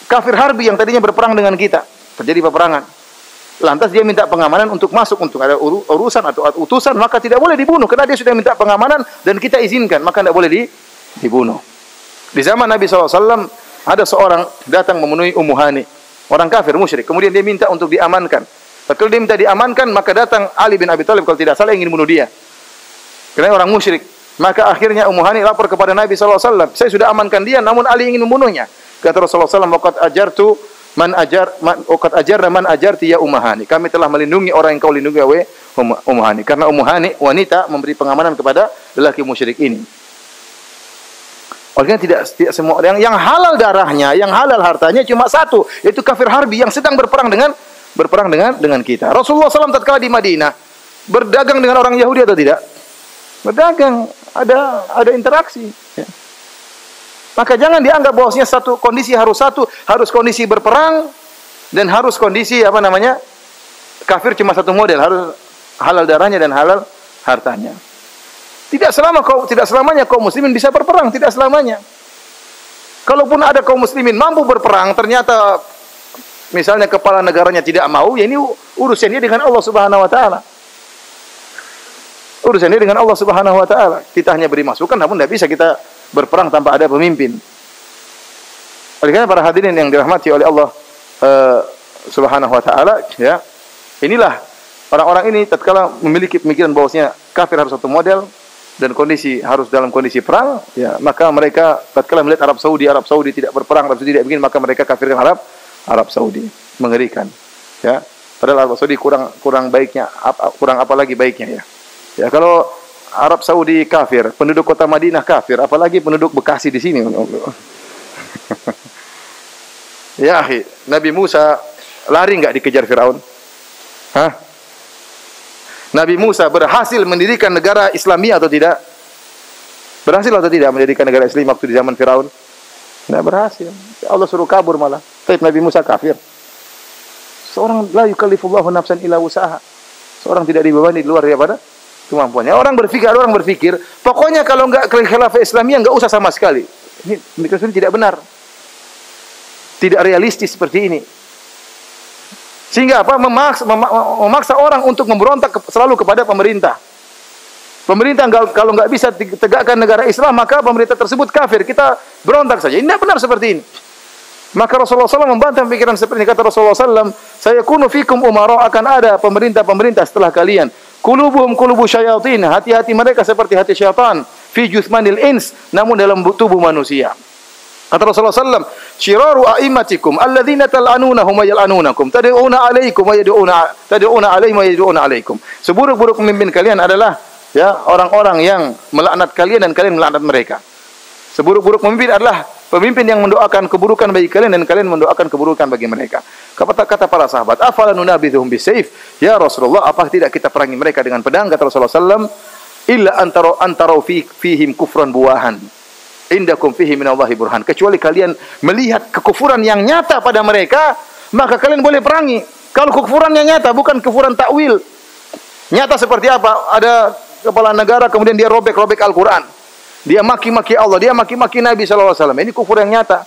kafir harbi yang tadinya berperang dengan kita. Terjadi peperangan. Lantas dia minta pengamanan untuk masuk, untuk ada urusan atau utusan, maka tidak boleh dibunuh karena dia sudah minta pengamanan dan kita izinkan, maka tidak boleh dibunuh. Di zaman Nabi SAW ada seorang datang memenuhi Ummu Hani, orang kafir musyrik. Kemudian dia minta untuk diamankan. Kalau dia minta diamankan, maka datang Ali bin Abi Thalib kalau tidak salah ingin bunuh dia. Karena orang musyrik. Maka akhirnya Ummu Hani lapor kepada Nabi SAW, saya sudah amankan dia, namun Ali ingin membunuhnya. Kata Rasulullah SAW, "Waqad ajartu man ajarti ya Ummu Hani." Kami telah melindungi orang yang kau lindungi, wahai Ummu Hani. Karena Ummu Hani wanita memberi pengamanan kepada lelaki musyrik ini. Oleh karena tidak semua orang yang halal darahnya, yang halal hartanya cuma satu, yaitu kafir harbi yang sedang berperang dengan kita. Rasulullah SAW tatkala di Madinah berdagang dengan orang Yahudi atau tidak? Berdagang, ada interaksi. Ya. Maka jangan dianggap bahwasanya satu kondisi harus kondisi berperang dan harus kondisi kafir cuma satu model, harus halal darahnya dan halal hartanya. Tidak selamanya kaum muslimin bisa berperang, tidak selamanya. Kalaupun ada kaum muslimin mampu berperang, ternyata misalnya kepala negaranya tidak mau, ya ini urusannya dengan Allah Subhanahu wa taala. Urusan dia dengan Allah Subhanahu wa taala. Kita hanya beri masukan, namun tidak bisa kita berperang tanpa ada pemimpin. Oleh karena para hadirin yang dirahmati oleh Allah Subhanahu wa taala, ya. Inilah orang-orang ini tatkala memiliki pemikiran bahwasanya kafir harus satu model dan kondisi harus dalam kondisi perang, ya, maka mereka tatkala melihat Arab Saudi tidak berperang, Arab Saudi tidak begini, maka mereka kafirkan Arab Saudi. Mengerikan, ya. Padahal Arab Saudi kurang baiknya, kurang apa lagi baiknya, ya. Ya, kalau Arab Saudi kafir, penduduk kota Madinah kafir, apalagi penduduk Bekasi di sini. Ya, Nabi Musa lari enggak dikejar Firaun? Hah? Nabi Musa berhasil mendirikan negara Islamiyah atau tidak? Berhasil atau tidak mendirikan negara Islam waktu di zaman Firaun? Tidak berhasil. Allah suruh kabur malah. Tapi Nabi Musa kafir. Seorang la yukallifullahu nafsan illa wus'aha. Seorang tidak dibebani di luar daripada kemampuannya. Ada orang berpikir, pokoknya kalau enggak khilafah Islamiyah enggak usah sama sekali. Ini pemikiran tidak benar. Tidak realistis seperti ini. Sehingga apa? Memaksa orang untuk memberontak selalu kepada pemerintah. Pemerintah kalau nggak bisa tegakkan negara Islam, maka pemerintah tersebut kafir. Kita berontak saja. Ini tidak benar seperti ini. Maka Rasulullah SAW membantah pemikiran seperti ini. Kata Rasulullah SAW, saya kunu fikum umara, akan ada pemerintah-pemerintah setelah kalian. Kulubuhum kulubu syayatin, hati-hati mereka seperti hati syaitan. Fi juthmanil ins, namun dalam tubuh manusia. Kata Rasulullah SAW, syiraru a'immatikum alladzina tal'anunahum wa yal'anunakum tad'una alaikum wa tad'una alaihim wa yad'una alaikum. Seburuk-buruk pemimpin kalian adalah, ya, orang-orang yang melaknat kalian dan kalian melaknat mereka. Seburuk-buruk pemimpin adalah pemimpin yang mendoakan keburukan bagi kalian dan kalian mendoakan keburukan bagi mereka. Kata para sahabat, afala nunabidhuhum bisayf? Ya Rasulullah, apa tidak kita perangi mereka dengan pedang? Kata Rasulullah SAW, illa antara fihim kufran buahan. Indakum fihi minallahi burhan. Kecuali kalian melihat kekufuran yang nyata pada mereka, maka kalian boleh perangi. Kalau kekufurannya nyata, bukan kekufuran takwil. Nyata seperti apa? Ada kepala negara kemudian dia robek-robek Al-Quran. Dia maki-maki Allah, dia maki-maki Nabi SAW. Ini kufur yang nyata.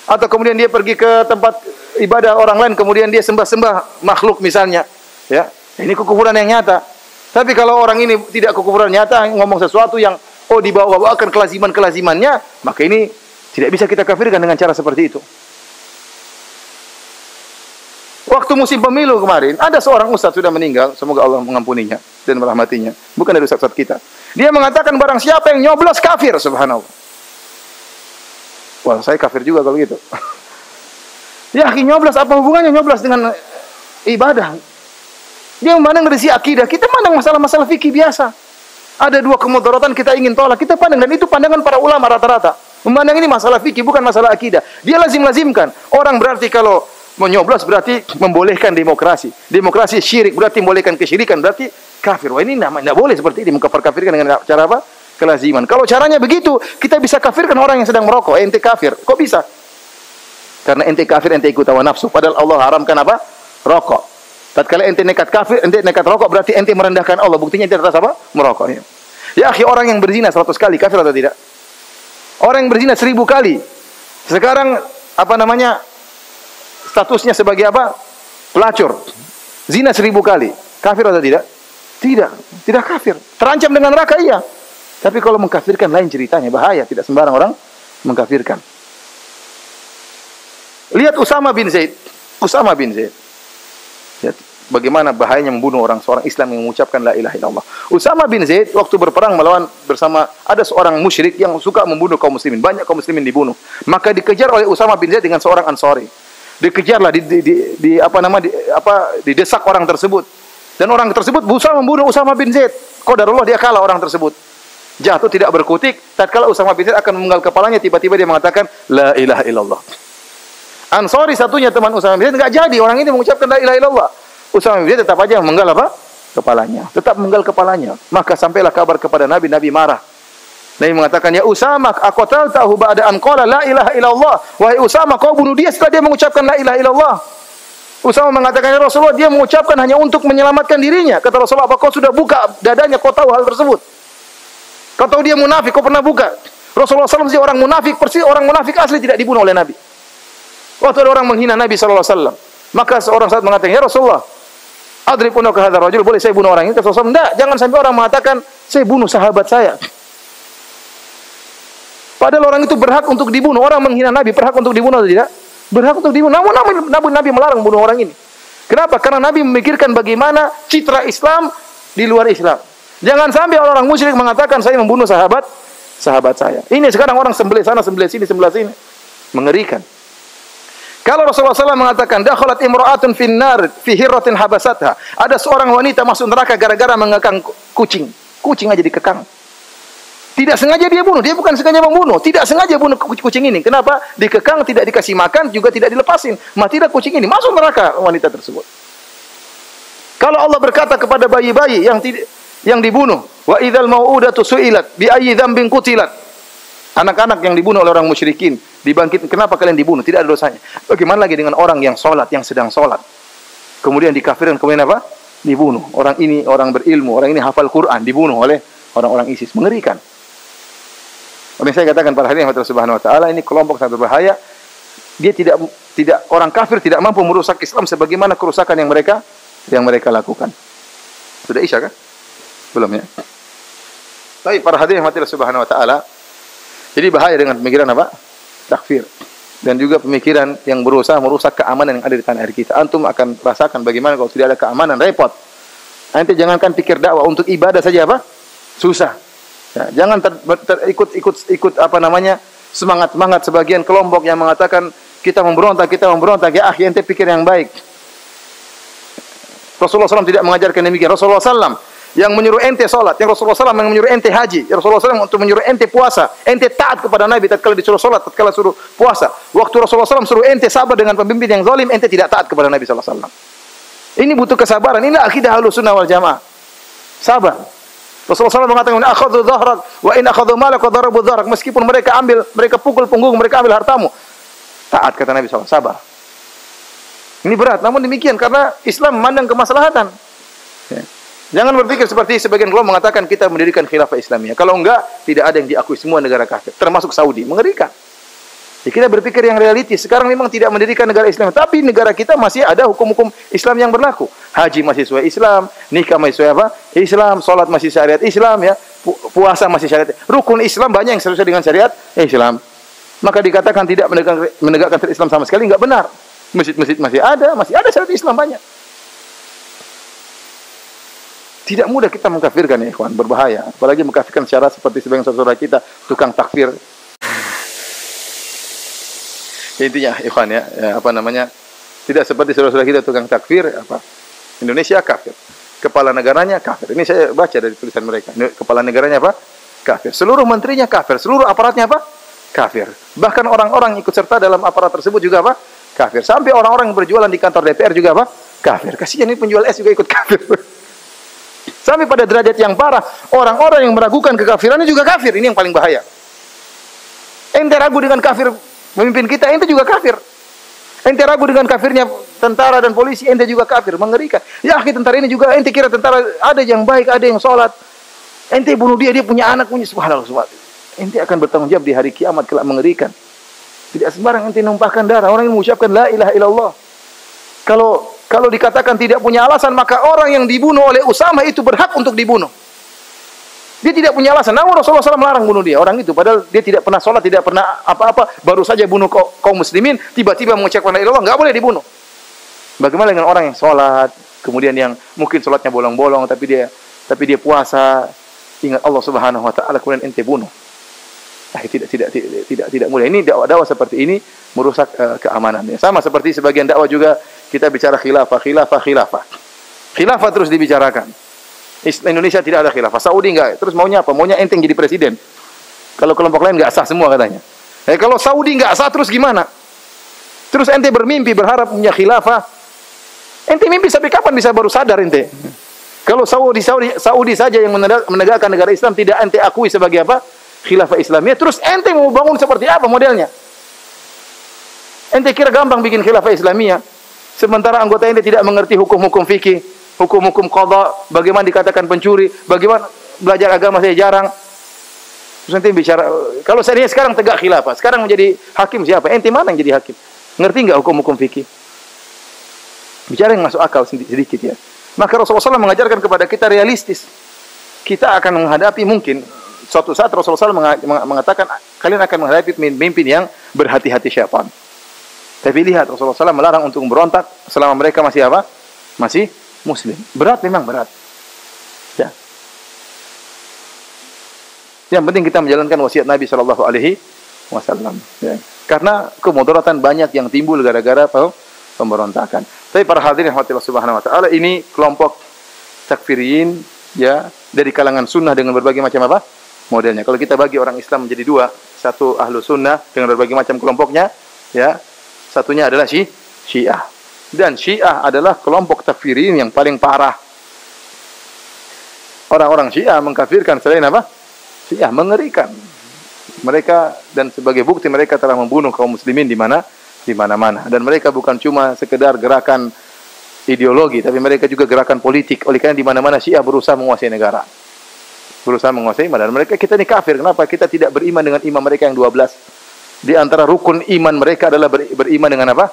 Atau kemudian dia pergi ke tempat ibadah orang lain, kemudian dia sembah-sembah makhluk misalnya. Ya, ini kekufuran yang nyata. Tapi kalau orang ini tidak kekufuran nyata, ngomong sesuatu yang dibawa-bawakan kelaziman-kelazimannya, maka ini tidak bisa kita kafirkan dengan cara seperti itu. Waktu musim pemilu kemarin, ada seorang ustaz sudah meninggal, semoga Allah mengampuninya dan merahmatinya. Bukan dari ustaz kita. Dia mengatakan barang siapa yang nyoblos kafir, subhanallah. Wah, saya kafir juga kalau gitu. Ya, nyoblos apa hubungannya nyoblos dengan ibadah? Dia memandang dari si akidah, kita pandang masalah-masalah fikih biasa. Ada dua kemudaratan kita ingin tolak, kita pandang, dan itu pandangan para ulama rata-rata. Memandang ini masalah fikih, bukan masalah akidah. Dia lazim-lazimkan. Orang berarti kalau menyoblos berarti membolehkan demokrasi. Demokrasi syirik berarti membolehkan kesyirikan, berarti kafir. Wah, ini tidak boleh seperti ini, mengkafirkan dengan cara apa? Kelaziman. Kalau caranya begitu, kita bisa kafirkan orang yang sedang merokok. Ente kafir. Kok bisa? Karena ente kafir, ente ikut hawa nafsu. Padahal Allah haramkan apa? Rokok. Tatkala ente nekat kafir, ente nekat rokok, berarti ente merendahkan Allah. Buktinya ente atas apa? Merokok. Ya akhi, orang yang berzina 100 kali kafir atau tidak? Orang yang berzina 1000 kali. Sekarang apa namanya? Statusnya sebagai apa? Pelacur. Zina 1000 kali. Kafir atau tidak? Tidak. Tidak kafir. Terancam dengan neraka, iya. Tapi kalau mengkafirkan lain ceritanya, bahaya. Tidak sembarang orang mengkafirkan. Lihat Usama bin Zaid. Usama bin Zaid. Ya, bagaimana bahayanya membunuh seorang Islam yang mengucapkan la ilaha illallah. Usama bin Zaid waktu berperang melawan bersama ada seorang musyrik yang suka membunuh kaum muslimin. Banyak kaum muslimin dibunuh. Maka dikejar oleh Usama bin Zaid dengan seorang Ansari. Dikejarlah, didesak orang tersebut. Dan orang tersebut berusaha membunuh Usama bin Zaid. Qadarullah dia kalah orang tersebut. Jatuh tidak berkutik. Tatkala Usama bin Zaid akan memenggal kepalanya, tiba-tiba dia mengatakan la ilaha illallah. Ansari satunya teman Usama bin Zaid enggak jadi, orang ini mengucapkan la ilaha illallah. Usama bin Zaid tetap aja memenggal apa? Kepalanya. Tetap memenggal kepalanya. Maka sampailah kabar kepada Nabi, Nabi marah. Nabi mengatakan, "Ya Usama, aqataltahu ba'da an qala la ilaha illallah." Wahai Usama, kau bunuh dia setelah dia mengucapkan la ilaha illallah. Usama mengatakan, "Ya Rasulullah, dia mengucapkan hanya untuk menyelamatkan dirinya." Kata Rasulullah, "Apa kau sudah buka dadanya? Kau tahu hal tersebut? Kau tahu dia munafik, kau pernah buka?" Rasulullah SAW orang munafik, persis orang munafik asli tidak dibunuh oleh Nabi. Waktu ada orang menghina Nabi SAW, maka seorang sahabat mengatakan, "Ya Rasulullah, Adribuna ka hadzal rajul, boleh saya bunuh orang ini? Kata Rasulullah, enggak, jangan sampai orang mengatakan saya bunuh sahabat saya. Padahal orang itu berhak untuk dibunuh. Orang menghina Nabi berhak untuk dibunuh atau tidak? Berhak untuk dibunuh. Namun Nabi melarang bunuh orang ini. Kenapa? Karena Nabi memikirkan bagaimana citra Islam di luar Islam. Jangan sampai orang musyrik mengatakan saya membunuh sahabat saya. Ini sekarang orang sembelih sana, sembelih sini, sebelah sini. Mengerikan. Kalau Rasulullah SAW mengatakan dakhalat imra'atun finnar fi hirratin habasatha. Ada seorang wanita masuk neraka gara-gara mengekang kucing. Kucing aja dikekang. Tidak sengaja dia bunuh, dia bukan sengaja membunuh. Tidak sengaja bunuh kucing ini. Kenapa? Dikekang, tidak dikasih makan, juga tidak dilepasin. Matilah kucing ini, masuk neraka wanita tersebut. Kalau Allah berkata kepada bayi-bayi yang dibunuh, wa idzal mau'udatu su'ilat bi ayyi dzambin qutilat. Anak-anak yang dibunuh oleh orang musyrikin dibangkit, kenapa kalian dibunuh? Tidak ada dosanya. Bagaimana lagi dengan orang yang salat, yang sedang salat, kemudian dikafirkan, kemudian apa? Dibunuh. Orang ini orang berilmu, orang ini hafal Quran, dibunuh oleh orang-orang ISIS. Mengerikan. Oleh saya katakan pada hari ini Allah Subhanahu wa taala, ini kelompok sangat berbahaya. Dia tidak orang kafir tidak mampu merusak Islam sebagaimana kerusakan yang mereka lakukan. Sudah Isya kah? Belum ya? Baik, para hadirin Allah Subhanahu wa taala. Jadi bahaya dengan pemikiran apa? Takfir. Dan juga pemikiran yang berusaha merusak keamanan yang ada di tanah air kita. Antum akan rasakan bagaimana kalau tidak ada keamanan, repot. Nanti jangankan pikir dakwah, untuk ibadah saja apa? Susah. Ya, jangan ikut apa namanya, semangat sebagian kelompok yang mengatakan kita memberontak. Ya akhi, ente pikir yang baik. Rasulullah SAW tidak mengajarkan demikian. Rasulullah SAW yang menyuruh ente salat, yang Rasulullah SAW yang menyuruh ente haji, yang Rasulullah SAW untuk menyuruh ente puasa, ente taat kepada Nabi tatkala disuruh salat, tatkala suruh puasa. Waktu Rasulullah SAW suruh ente sabar dengan pemimpin yang zalim, ente tidak taat kepada Nabi SAW. Ini butuh kesabaran. Ini akidah Ahlussunnah wal Jamaah. Sabar. Rasulullah SAW mengatakan, akhadhu dhahrak wa in akhadhu malak wa darabu dhahrak. Meskipun mereka pukul punggung, mereka ambil hartamu, taat kata Nabi SAW. Sabar. Ini berat, namun demikian karena Islam memandang kemaslahatan. Ya. Jangan berpikir seperti sebagian kelompok mengatakan kita mendirikan khilafah Islamiyah. Kalau enggak, tidak ada yang diakui semua negara kafir, termasuk Saudi. Mengerikan. Ya, kita berpikir yang realistis. Sekarang memang tidak mendirikan negara Islam, tapi negara kita masih ada hukum-hukum Islam yang berlaku. Haji masih sesuai Islam, nikah masih sesuai apa? Islam, salat masih syariat Islam, ya. Puasa masih syariat. Rukun Islam banyak yang sesuai dengan syariat Islam. Maka dikatakan tidak menegakkan syariat Islam sama sekali enggak benar. Masjid-masjid masih ada syariat Islam banyak. Tidak mudah kita mengkafirkan ya ikhwan, berbahaya. Apalagi mengkafirkan secara seperti sebagian saudara kita tukang takfir. Intinya ikhwan ya, apa namanya? Tidak seperti saudara-saudara kita tukang takfir apa? Indonesia kafir. Kepala negaranya kafir. Ini saya baca dari tulisan mereka. Kepala negaranya apa? Kafir. Seluruh menterinya kafir, seluruh aparatnya apa? Kafir. Bahkan orang-orang ikut serta dalam aparat tersebut juga apa? Kafir. Sampai orang-orang yang berjualan di kantor DPR juga apa? Kafir. Kasihan ini penjual es juga ikut kafir. Sampai pada derajat yang parah, orang-orang yang meragukan kekafirannya juga kafir. Ini yang paling bahaya. Ente ragu dengan kafir pemimpin kita, ente juga kafir. Ente ragu dengan kafirnya tentara dan polisi, ente juga kafir. Mengerikan. Ya, tentara ini juga, ente kira tentara ada yang baik, ada yang sholat. Ente bunuh dia punya anak, punya subhanallah. Ente akan bertanggung jawab di hari kiamat, kelak mengerikan. Tidak sembarang ente numpahkan darah. Orang yang mengucapkan la ilaha illallah. Kalau dikatakan tidak punya alasan, maka orang yang dibunuh oleh Usama itu berhak untuk dibunuh. Dia tidak punya alasan. Namun Rasulullah SAW melarang bunuh dia. Orang itu, padahal dia tidak pernah sholat, tidak pernah apa-apa, baru saja bunuh kaum muslimin, tiba-tiba mengucapkan la ilaha illallah, nggak boleh dibunuh. Bagaimana dengan orang yang sholat, kemudian yang mungkin sholatnya bolong-bolong, tapi dia puasa, ingat Allah Subhanahu Wa Taala, kemudian ente bunuh. Tidak mudah. Ini dakwah seperti ini merusak keamanannya. Sama seperti sebagian dakwah juga kita bicara khilafah. Khilafah terus dibicarakan. Indonesia tidak ada khilafah, Saudi enggak. Terus maunya apa? Maunya ente yang jadi presiden. Kalau kelompok lain enggak sah semua katanya. Kalau Saudi enggak sah terus gimana? Terus ente bermimpi berharap punya khilafah. Ente mimpi sampai kapan bisa baru sadar ente? Kalau Saudi saja yang menegakkan negara Islam tidak ente akui sebagai apa? Khilafah Islamiyah, terus ente mau bangun seperti apa modelnya? Ente kira gampang bikin khilafah Islamiyah, sementara anggota ente tidak mengerti hukum-hukum fikih, hukum-hukum qadha, bagaimana dikatakan pencuri, bagaimana belajar agama saya jarang. Terus ente bicara, kalau seandainya sekarang tegak khilafah, sekarang menjadi hakim siapa? Ente mana yang jadi hakim? Ngerti enggak hukum-hukum fikih? Bicara yang masuk akal sedikit ya. Maka Rasulullah SAW mengajarkan kepada kita realistis. Kita akan menghadapi mungkin suatu saat Rasulullah SAW mengatakan kalian akan menghadapi pemimpin yang berhati-hati syaitan. Tapi lihat Rasulullah SAW melarang untuk berontak selama mereka masih apa? Masih muslim. Berat memang berat. Ya. Yang penting kita menjalankan wasiat Nabi SAW. Ya. Karena kemudaratan banyak yang timbul gara-gara pemberontakan. Tapi para hadirin Allah Subhanahu Wa Taala, ini kelompok takfiriyin ya dari kalangan sunnah dengan berbagai macam apa? Modelnya. Kalau kita bagi orang Islam menjadi dua, satu ahlu sunnah dengan berbagai macam kelompoknya, ya, satunya adalah Syiah. Dan Syiah adalah kelompok takfirin yang paling parah. Orang-orang Syiah mengkafirkan selain apa? Syiah, mengerikan. Mereka dan sebagai bukti mereka telah membunuh kaum muslimin di mana-mana. Dan mereka bukan cuma sekedar gerakan ideologi, tapi mereka juga gerakan politik. Oleh karena di mana-mana Syiah berusaha menguasai negara. Berusaha menguasai, dan mereka kita ini kafir. Kenapa? Kita tidak beriman dengan imam mereka yang 12. Di antara rukun iman mereka adalah beriman dengan apa?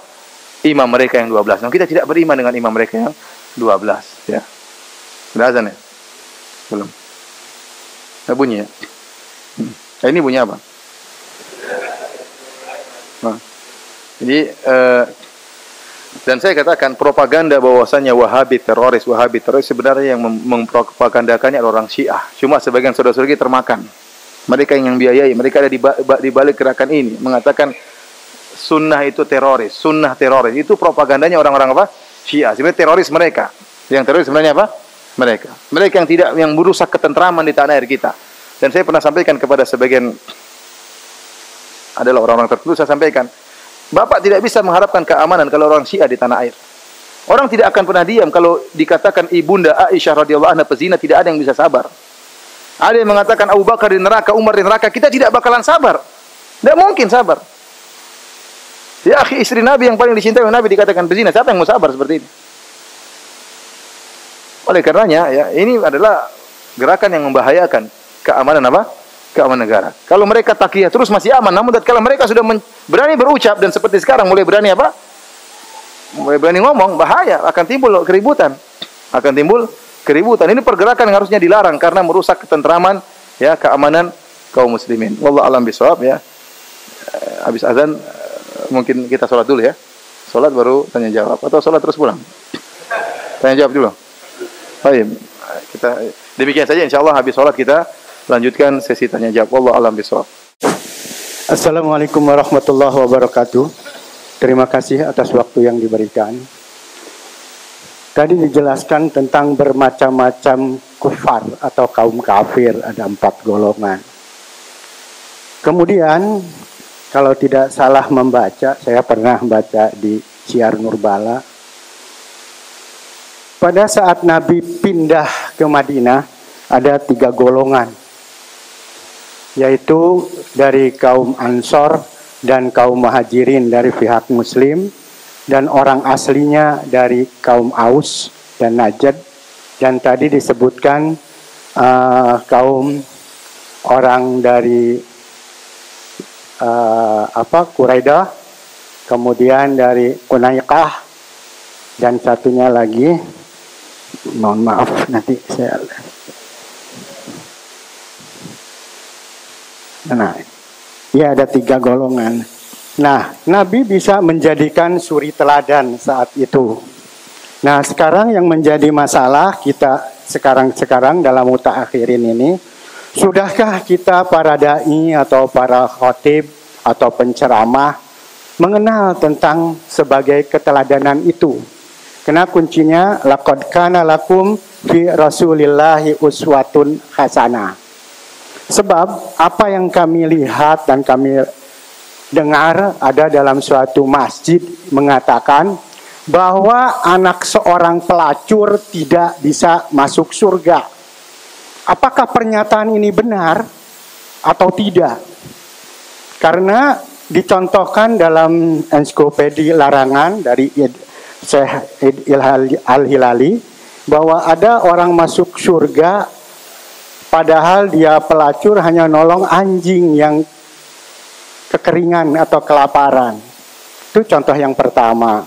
Imam mereka yang 12. Nah, kita tidak beriman dengan imam mereka yang 12, ya. Sudah azan ya? Belum. Nah, bunyi ya? Nah, ini bunyi apa? Nah. Jadi dan saya katakan propaganda bahwasanya Wahabi teroris sebenarnya yang mempropagandakannya adalah orang Syiah. Cuma sebagian saudara-saudara kita termakan. Mereka yang biayai, mereka ada di balik gerakan ini mengatakan sunnah itu teroris, sunnah teroris. Itu propagandanya orang-orang apa? Syiah. Sebenarnya teroris mereka. Yang teroris sebenarnya apa? Mereka yang merusak ketentraman di tanah air kita. Dan saya pernah sampaikan kepada sebagian adalah orang-orang tertentu, saya sampaikan, Bapak tidak bisa mengharapkan keamanan kalau orang Syiah di tanah air. Orang tidak akan pernah diam kalau dikatakan ibunda Aisyah radhiyallahu anha pezina, tidak ada yang bisa sabar. Ada yang mengatakan Abu Bakar di neraka, Umar di neraka, kita tidak bakalan sabar. Tidak mungkin sabar. Ya akhi, istri Nabi yang paling dicintai oleh Nabi dikatakan pezina, siapa yang mau sabar seperti ini? Oleh karenanya, ya, ini adalah gerakan yang membahayakan keamanan apa? Keamanan negara. Kalau mereka takiyah terus masih aman, namun kalau mereka sudah berani berucap dan seperti sekarang mulai berani apa? Mulai berani ngomong, bahaya, akan timbul keributan. Ini pergerakan yang harusnya dilarang karena merusak ketentraman, ya, keamanan kaum muslimin. Wallahu a'lam bishawab, ya. Habis azan mungkin kita sholat dulu ya. Sholat baru tanya jawab atau sholat terus pulang? Tanya jawab dulu. Baik. Kita demikian saja insyaallah, habis sholat kita lanjutkan sesi tanya jawab. Wallahu a'lam bishawab. Assalamualaikum warahmatullahi wabarakatuh. Terima kasih atas waktu yang diberikan. Tadi dijelaskan tentang bermacam-macam kufar atau kaum kafir, ada 4 golongan. Kemudian kalau tidak salah membaca, saya pernah baca di Syiar Nurbala. Pada saat Nabi pindah ke Madinah, ada 3 golongan, yaitu dari kaum Ansor dan kaum Muhajirin dari pihak Muslim, dan orang aslinya dari kaum Aus dan Najd, dan tadi disebutkan kaum orang dari Quraidah, kemudian dari Qunaiqah, dan satunya lagi, mohon maaf nanti saya. Nah, ya ada 3 golongan. Nah, Nabi bisa menjadikan suri teladan saat itu. Nah, sekarang yang menjadi masalah kita sekarang dalam mutaakhirin ini, sudahkah kita para dai atau para khatib atau penceramah mengenal tentang sebagai keteladanan itu? Karena kuncinya laqad kana lakum fi Rasulillahi uswatun hasanah. Sebab apa yang kami lihat dan kami dengar ada dalam suatu masjid mengatakan bahwa anak seorang pelacur tidak bisa masuk surga. Apakah pernyataan ini benar atau tidak? Karena dicontohkan dalam ensiklopedia larangan dari Syekh Al-Hilali bahwa ada orang masuk surga padahal dia pelacur hanya nolong anjing yang kekeringan atau kelaparan. Itu contoh yang pertama.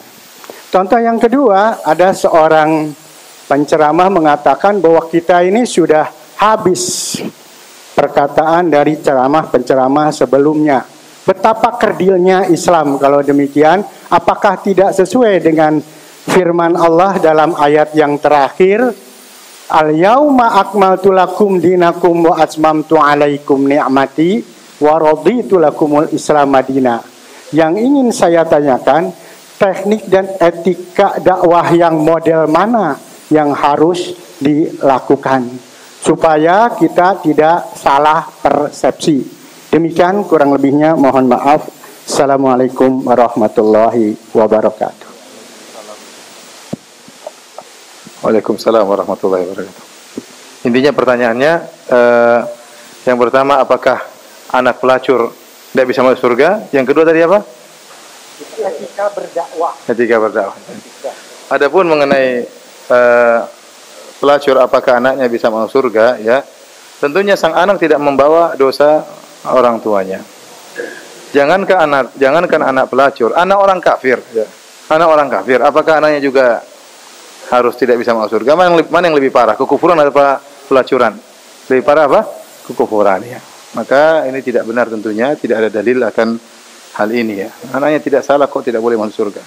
Contoh yang kedua, ada seorang penceramah mengatakan bahwa kita ini sudah habis perkataan dari ceramah penceramah sebelumnya. Betapa kerdilnya Islam kalau demikian. Apakah tidak sesuai dengan firman Allah dalam ayat yang terakhir? Al-yauma akmaltu lakum dinakum wa atmamtu alaikum ni'mati wa raditu lakumul Islam madina. Yang ingin saya tanyakan, teknik dan etika dakwah yang model mana yang harus dilakukan supaya kita tidak salah persepsi. Demikian kurang lebihnya, mohon maaf. Assalamualaikum warahmatullahi wabarakatuh. Waalaikumsalam warahmatullahi wabarakatuh. Intinya pertanyaannya, yang pertama, apakah anak pelacur tidak bisa masuk surga? Yang kedua tadi apa? Etika berdakwah. Etika berdakwah. Adapun mengenai pelacur apakah anaknya bisa masuk surga, ya, tentunya sang anak tidak membawa dosa orang tuanya. Jangankan anak pelacur, anak orang kafir, ya. Anak orang kafir, apakah anaknya juga harus tidak bisa masuk surga? Mana yang lebih parah, kekufuran atau pelacuran? Lebih parah apa? Kekufuran, ya. Maka ini tidak benar tentunya, tidak ada dalil akan hal ini, ya. Anaknya tidak salah kok tidak boleh masuk surga.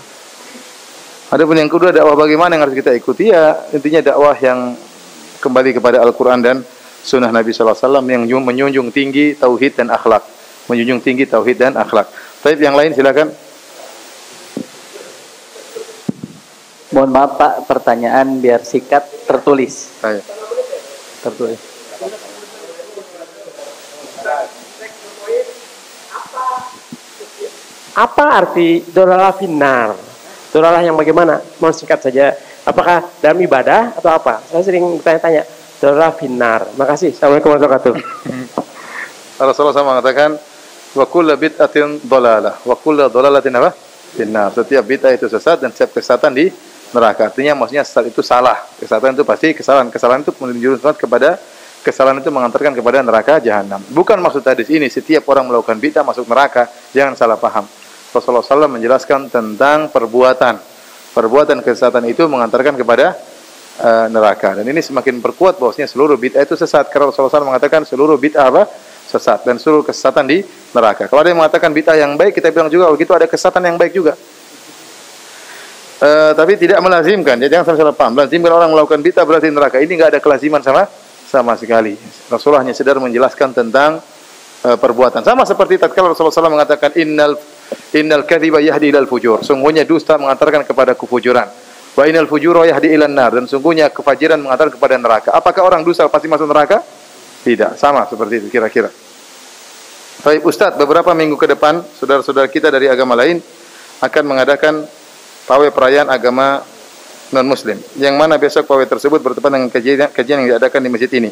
Adapun yang kedua, dakwah bagaimana yang harus kita ikuti, ya intinya dakwah yang kembali kepada Al-Quran dan Sunnah Nabi SAW yang menjunjung tinggi tauhid dan akhlak, menjunjung tinggi tauhid dan akhlak. Tapi yang lain silakan. Mohon maaf Pak, pertanyaan biar sikat tertulis. Ayo. Tertulis. Apa arti dolalah finnar? Dolalah yang bagaimana? Mohon singkat saja. Apakah dalam ibadah atau apa? Saya sering bertanya-tanya. Dolalah finnar. Makasih. Assalamualaikum warahmatullahi wabarakatuh. Rasulullah SAW mengatakan, wa kullu bid'atin dhalalah, wa kullu dhalalatin apa? Finnar. Setiap bid'ah itu sesat dan setiap kesesatan di neraka. Artinya maksudnya sesat itu salah. Kesesatan itu pasti kesalahan. Kesalahan itu menunjukkan kepada kesalahan itu mengantarkan kepada neraka jahanam. Bukan maksud hadis ini setiap orang melakukan bid'ah masuk neraka. Jangan salah paham. Rasulullah SAW menjelaskan tentang perbuatan kesesatan itu mengantarkan kepada neraka. Dan ini semakin perkuat bahwasanya seluruh bid'ah itu sesat. Karena Rasulullah SAW mengatakan seluruh bid'ah apa? Sesat. Dan seluruh kesesatan di neraka. Kalau ada yang mengatakan bid'ah yang baik, kita bilang juga begitu ada kesesatan yang baik juga. Tapi tidak melazimkan. Jadi jangan salah paham. Melazimkan orang melakukan bid'ah berarti neraka. Ini enggak ada kelaziman sama sekali. Rasulullah hanya sedar menjelaskan tentang perbuatan. Sama seperti tatkala Rasulullah SAW mengatakan innal kadhiba yahdi ilal fujur. Sungguhnya dusta mengantarkan kepada kefujuran. Wa innal fujura yahdi ilan nar, dan sungguhnya kefajiran mengantarkan kepada neraka. Apakah orang dusta pasti masuk neraka? Tidak, sama seperti itu kira-kira. Baik Ustaz, beberapa minggu ke depan saudara-saudara kita dari agama lain akan mengadakan pawai perayaan agama non-muslim. Yang mana besok pawai tersebut bertepatan dengan kajian yang diadakan di masjid ini.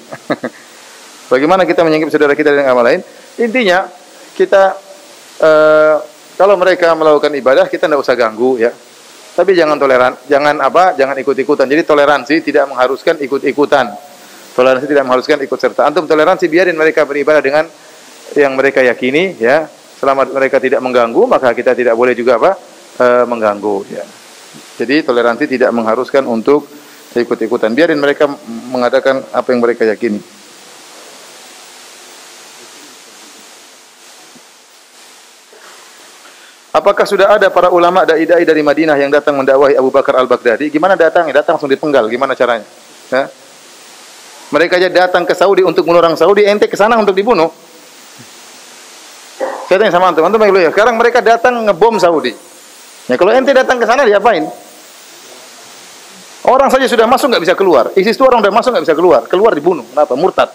Bagaimana kita menyingkip saudara kita dari agama lain? Intinya kita kalau mereka melakukan ibadah kita tidak usah ganggu, ya. Tapi jangan toleran, jangan ikut-ikutan. Jadi toleransi tidak mengharuskan ikut-ikutan. Toleransi tidak mengharuskan ikut serta. Antum toleransi, biarin mereka beribadah dengan yang mereka yakini, ya. Selama mereka tidak mengganggu, maka kita tidak boleh juga mengganggu, ya. Jadi toleransi tidak mengharuskan untuk ikut-ikutan. Biarin mereka mengadakan apa yang mereka yakini. Apakah sudah ada para ulama dai-dai dari Madinah yang datang mendakwahi Abu Bakar Al-Baghdadi? Gimana datangnya? Datang langsung dipenggal. Gimana caranya? Ya? Mereka aja datang ke Saudi untuk bunuh orang Saudi, ente ke sana untuk dibunuh. Saya tanya sama antum ya. Sekarang mereka datang ngebom Saudi. Ya kalau ente datang ke sana diapain? Orang saja sudah masuk nggak bisa keluar. ISIS itu orang sudah masuk nggak bisa keluar. Keluar dibunuh. Kenapa? Murtad.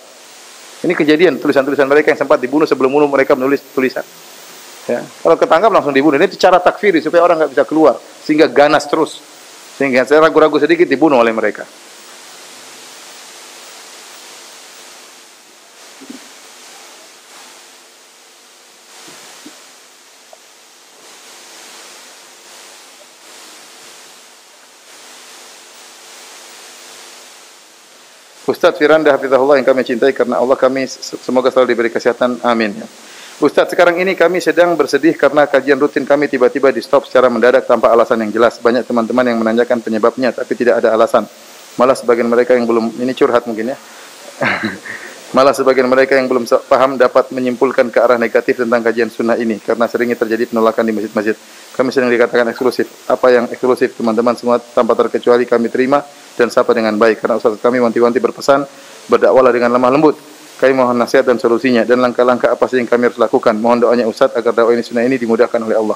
Ini kejadian tulisan-tulisan mereka yang sempat dibunuh sebelum mereka menulis tulisan. Ya. Kalau ketangkap langsung dibunuh. Ini cara takfiri supaya orang nggak bisa keluar, sehingga ganas terus, sehingga saya ragu-ragu sedikit dibunuh oleh mereka. Ustaz Firanda hafizahullah yang kami cintai karena Allah, kami semoga selalu diberi kesehatan. Amin. Ustaz, sekarang ini kami sedang bersedih karena kajian rutin kami tiba-tiba di stop secara mendadak tanpa alasan yang jelas. Banyak teman-teman yang menanyakan penyebabnya tapi tidak ada alasan. Malah sebagian mereka yang belum, ini curhat mungkin ya. Malah sebagian mereka yang belum paham dapat menyimpulkan ke arah negatif tentang kajian sunnah ini karena seringnya terjadi penolakan di masjid-masjid. Kami sering dikatakan eksklusif. Apa yang eksklusif teman-teman semua tanpa terkecuali kami terima dan sapa dengan baik karena ustaz kami wanti-wanti berpesan berdakwalah dengan lemah lembut. Kami mohon nasihat dan solusinya dan langkah-langkah apa sih yang kami harus lakukan. Mohon doanya ustaz agar dakwah ini sunnah ini dimudahkan oleh Allah.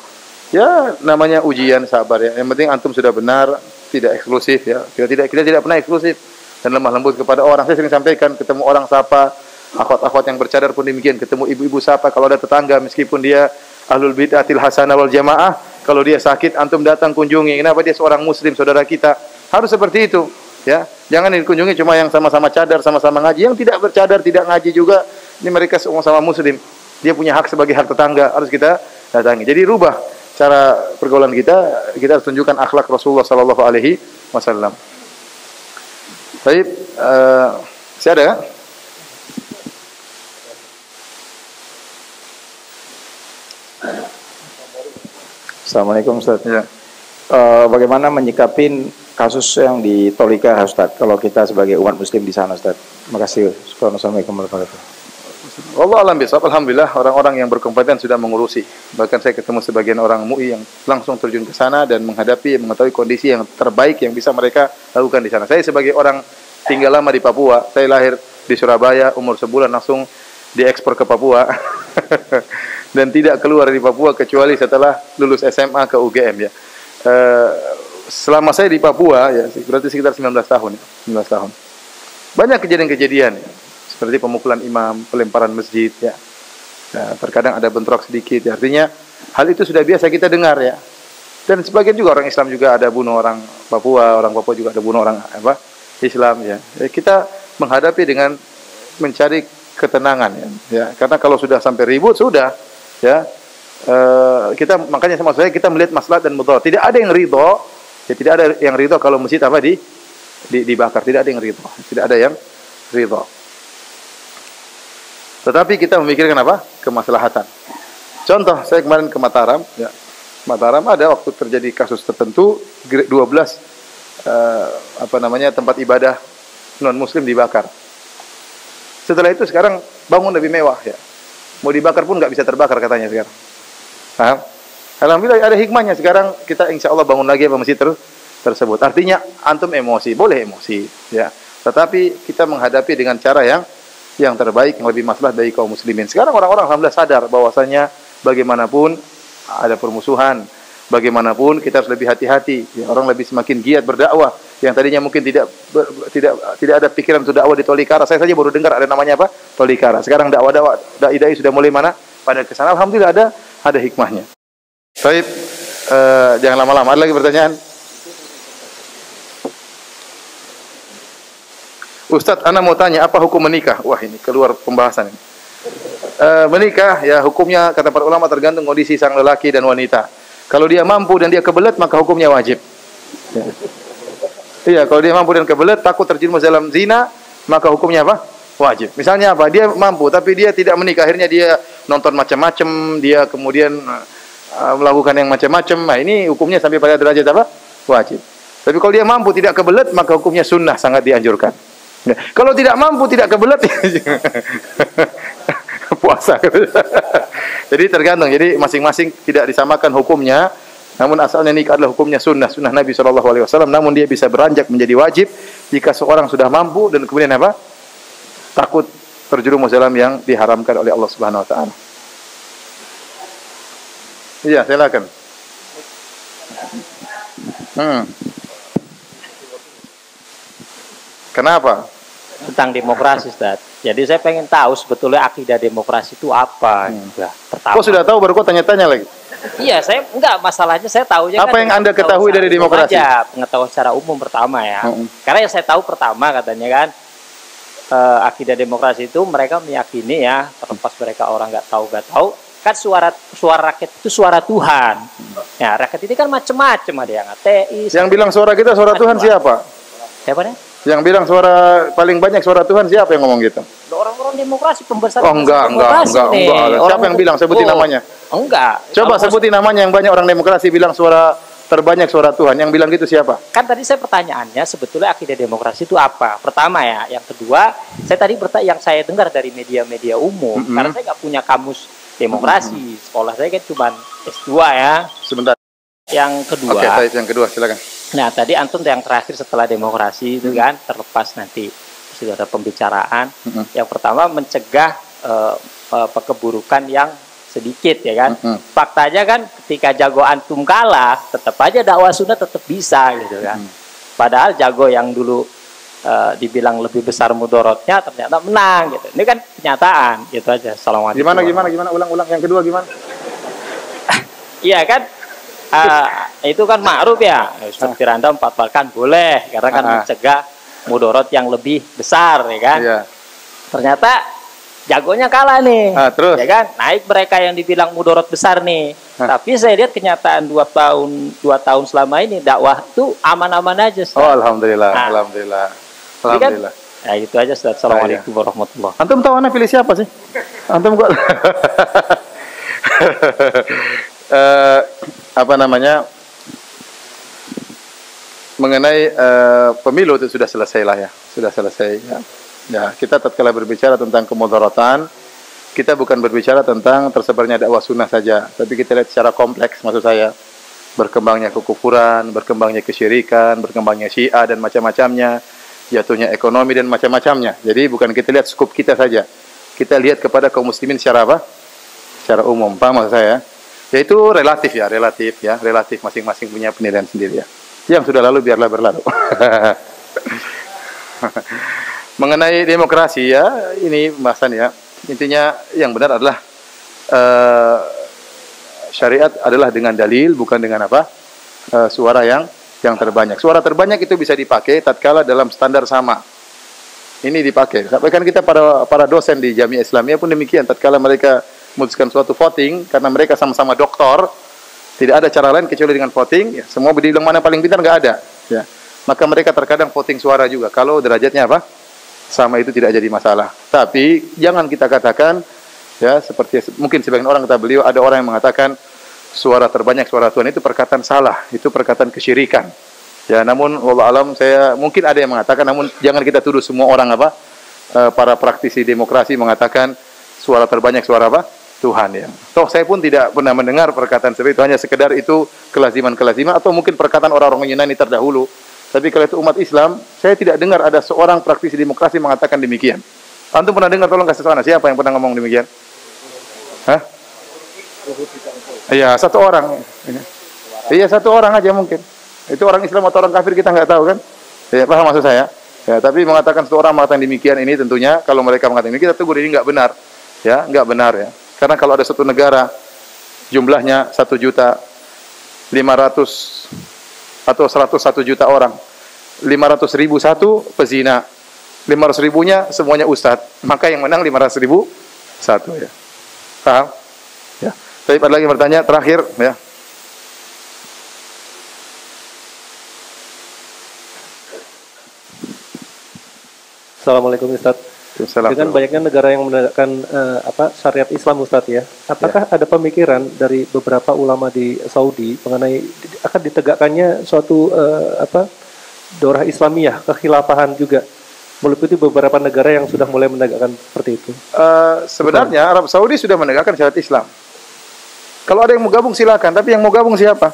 Ya, namanya ujian, sabar ya. Yang penting antum sudah benar, tidak eksklusif ya. Kita tidak pernah eksklusif dan lemah lembut kepada orang. Saya sering sampaikan, ketemu orang sapa, akhwat-akhwat yang bercadar pun demikian, ketemu ibu-ibu sapa, kalau ada tetangga meskipun dia ahlul bid'atil hasanah wal jamaah, kalau dia sakit antum datang kunjungi. Kenapa? Dia seorang muslim, saudara kita. Harus seperti itu, ya. Jangan dikunjungi cuma yang sama-sama cadar, sama-sama ngaji. Yang tidak bercadar, tidak ngaji juga, ini mereka sama-sama muslim. Dia punya hak sebagai hak tetangga, harus kita datangi. Jadi rubah cara pergaulan kita harus tunjukkan akhlak Rasulullah sallallahu alaihi wasallam. Baik, masih ada kan? Assalamualaikum Ustaz. Ya. Bagaimana menyikapin kasus yang di Tolika Ustaz kalau kita sebagai umat muslim di sana Ustaz? Terima kasih. Assalamualaikum warahmatullahi wabarakatuh. Allah alam bisawab. Alhamdulillah orang-orang yang berkompeten sudah mengurusi. Bahkan saya ketemu sebagian orang MUI yang langsung terjun ke sana dan mengetahui kondisi yang terbaik yang bisa mereka lakukan di sana. Saya sebagai orang tinggal lama di Papua, saya lahir di Surabaya, umur sebulan langsung diekspor ke Papua. Dan tidak keluar dari Papua kecuali setelah lulus SMA ke UGM ya. Selama saya di Papua ya, berarti sekitar 19 tahun ya, 19 tahun. Banyak kejadian-kejadian ya. Seperti pemukulan imam, pelemparan masjid ya. Nah, terkadang ada bentrok sedikit ya. Artinya hal itu sudah biasa kita dengar ya. Dan sebagian juga orang Islam juga ada bunuh orang Papua juga ada bunuh orang Islam ya. Kita menghadapi dengan mencari ketenangan ya. Karena kalau sudah sampai ribut sudah ya. Kita makanya sama saya kita melihat maslahat dan mudarat. Tidak ada yang ridho, ya tidak ada yang ridho kalau masjid dibakar, tidak ada yang ridho. Tidak ada yang ridho. Tetapi kita memikirkan apa? Kemaslahatan. Contoh, saya kemarin ke Mataram, ya. Mataram ada waktu terjadi kasus tertentu 12 tempat ibadah non muslim dibakar. Setelah itu sekarang bangun lebih mewah ya. Mau dibakar pun nggak bisa terbakar katanya sekarang. Paham? Alhamdulillah ada hikmahnya sekarang kita insya Allah bangun lagi masjid tersebut. Artinya antum emosi, boleh emosi ya. Tetapi kita menghadapi dengan cara yang terbaik, yang lebih maslahat bagi kaum muslimin. Sekarang orang-orang alhamdulillah sadar bahwasanya bagaimanapun ada permusuhan, bagaimanapun kita harus lebih hati-hati. Ya, orang lebih semakin giat berdakwah. Yang tadinya mungkin tidak ada pikiran untuk dakwah di Tolikara. Saya saja baru dengar ada namanya apa? Tolikara. Sekarang dakwah dai-dai sudah mulai pada ke sana. Alhamdulillah ada hikmahnya. Baik, jangan lama-lama. Ada lagi pertanyaan? Ustadz, ana mau tanya apa hukum menikah? Wah, ini keluar pembahasan ini. Menikah ya hukumnya kata para ulama tergantung kondisi sang lelaki dan wanita. Kalau dia mampu dan dia kebelet maka hukumnya wajib. Ya. Iya, kalau dia mampu dan kebelet takut terjerumus dalam zina maka hukumnya apa? Wajib. Misalnya apa? Dia mampu tapi dia tidak menikah, akhirnya dia nonton macam-macam, dia kemudian melakukan yang macam-macam. Nah, ini hukumnya sampai pada derajat apa? Wajib. Tapi kalau dia mampu tidak kebelet maka hukumnya sunnah, sangat dianjurkan. Ya. Kalau tidak mampu, tidak kebelet, puasa. Jadi tergantung. Jadi masing-masing tidak disamakan hukumnya. Namun asalnya nikah adalah hukumnya sunnah Nabi SAW. Namun dia bisa beranjak menjadi wajib jika seorang sudah mampu dan kemudian apa? Takut terjerumus dalam yang diharamkan oleh Allah Subhanahu Wa Taala. Iya, silakan. Kenapa? Tentang demokrasi, Ustaz. Jadi saya pengen tahu sebetulnya akidah demokrasi itu apa. Pertama. Kok sudah tahu baru kok tanya-tanya lagi? Iya, saya enggak, masalahnya saya tahunya apa kan yang Anda ketahui dari demokrasi? Aja, pengetahuan secara umum pertama ya. Karena yang saya tahu pertama katanya kan akidah demokrasi itu mereka meyakini ya, terlepas mereka orang nggak tahu kan suara rakyat itu suara Tuhan. Ya, rakyat ini kan macam-macam, ada yang ateis. Yang bilang suara kita suara Tuhan siapa? Siapa nih? Yang bilang suara paling banyak suara Tuhan siapa yang ngomong gitu? Orang-orang demokrasi pembesar. Oh enggak. Siapa yang bilang? Sebutin namanya. Enggak. Coba sebutin namanya yang banyak orang demokrasi bilang suara terbanyak suara Tuhan. Yang bilang gitu siapa? Kan tadi saya pertanyaannya sebetulnya akidah demokrasi itu apa? Pertama ya, yang kedua saya tadi yang saya dengar dari media-media umum, karena saya nggak punya kamus demokrasi, sekolah saya kan cuma S2 ya. Sebentar. Yang kedua. Oke, baik, yang kedua silakan. Nah tadi antum yang terakhir setelah demokrasi itu kan terlepas nanti sudah ada pembicaraan. Yang pertama mencegah keburukan yang sedikit ya kan. Faktanya kan ketika jago antum kalah, tetap aja dakwah sunnah tetap bisa gitu kan. Padahal jago yang dulu dibilang lebih besar mudorotnya ternyata menang gitu. Ini kan kenyataan gitu aja. Assalamualaikum. Gimana? Ulang yang kedua gimana? Iya kan. Itu kan ma'ruf ya. Seperti Anda 4 bahkan boleh karena kan mencegah mudorot yang lebih besar ya kan. Iya. Ternyata jagonya kalah nih, terus? Ya kan? Naik mereka yang dibilang mudorot besar nih. Tapi saya lihat kenyataan 2 tahun selama ini dakwah itu aman-aman aja. Ustaz. Oh, alhamdulillah, alhamdulillah. Kan, ya itu aja. Ustaz. Assalamualaikum warahmatullahi wabarakatuh. Antum tahu anak pilih siapa sih? Antum kok apa namanya? Mengenai pemilu itu sudah selesai lah ya, sudah selesai ya. Ya, kita tatkala berbicara tentang kemudaratan, kita bukan berbicara tentang tersebarnya dakwah sunnah saja, tapi kita lihat secara kompleks, maksud saya berkembangnya kekufuran, berkembangnya kesyirikan, berkembangnya Syiah dan macam-macamnya, jatuhnya ekonomi dan macam-macamnya. Jadi bukan kita lihat skup kita saja, kita lihat kepada kaum muslimin secara apa? Secara umum, paham maksud saya? Yaitu relatif masing-masing punya penilaian sendiri ya. Yang sudah lalu biarlah berlalu. Mengenai demokrasi ya, ini pembahasan ya. Intinya yang benar adalah syariat adalah dengan dalil, bukan dengan apa? Suara yang terbanyak. Suara terbanyak itu bisa dipakai tatkala dalam standar sama. Ini dipakai. Sampai kan kita para dosen di Jamiah Islamiyah pun demikian. Tatkala mereka memutuskan suatu voting, karena mereka sama-sama doktor, tidak ada cara lain kecuali dengan voting. Ya, semua dibilang mana paling pintar nggak ada. Ya. Maka mereka terkadang voting suara juga. Kalau derajatnya apa? Sama, itu tidak jadi masalah. Tapi jangan kita katakan ya seperti mungkin sebagian orang kata beliau, ada orang yang mengatakan suara terbanyak suara Tuhan itu perkataan salah, itu perkataan kesyirikan. Ya, namun wallahu alam, saya mungkin ada yang mengatakan, namun jangan kita tuduh semua orang apa para praktisi demokrasi mengatakan suara terbanyak suara apa? Tuhan ya. Toh saya pun tidak pernah mendengar perkataan seperti itu, hanya sekedar itu kelaziman-kelaziman atau mungkin perkataan orang-orang Yunani terdahulu. Tapi kalau itu umat Islam, saya tidak dengar ada seorang praktisi demokrasi mengatakan demikian. Antum pernah dengar? Tolong kasih tahu, siapa yang pernah ngomong demikian? Hah? Iya, satu orang. Iya, satu orang aja mungkin. Itu orang Islam atau orang kafir kita nggak tahu kan? Ya, paham maksud saya? Ya, tapi mengatakan satu orang mengatakan demikian, ini tentunya kalau mereka mengatakan demikian, kita tegur, ini nggak benar. Ya, nggak benar ya. Karena kalau ada satu negara jumlahnya 1.500.000 atau 101 juta orang, 500.000 satu pezina, 500.000-nya semuanya ustadz, maka yang menang 500.000 satu ya. Paham? Ya. Tapi ada lagi yang bertanya terakhir ya. Assalamualaikum Ustaz. Dengan banyaknya negara yang menegakkan syariat Islam Ustaz ya, apakah ada pemikiran dari beberapa ulama di Saudi mengenai akan ditegakkannya suatu daurah Islamiyah, kekhilafahan juga meliputi beberapa negara yang sudah mulai menegakkan seperti itu? Sebenarnya Arab Saudi sudah menegakkan syariat Islam. Kalau ada yang mau gabung silakan, tapi yang mau gabung siapa?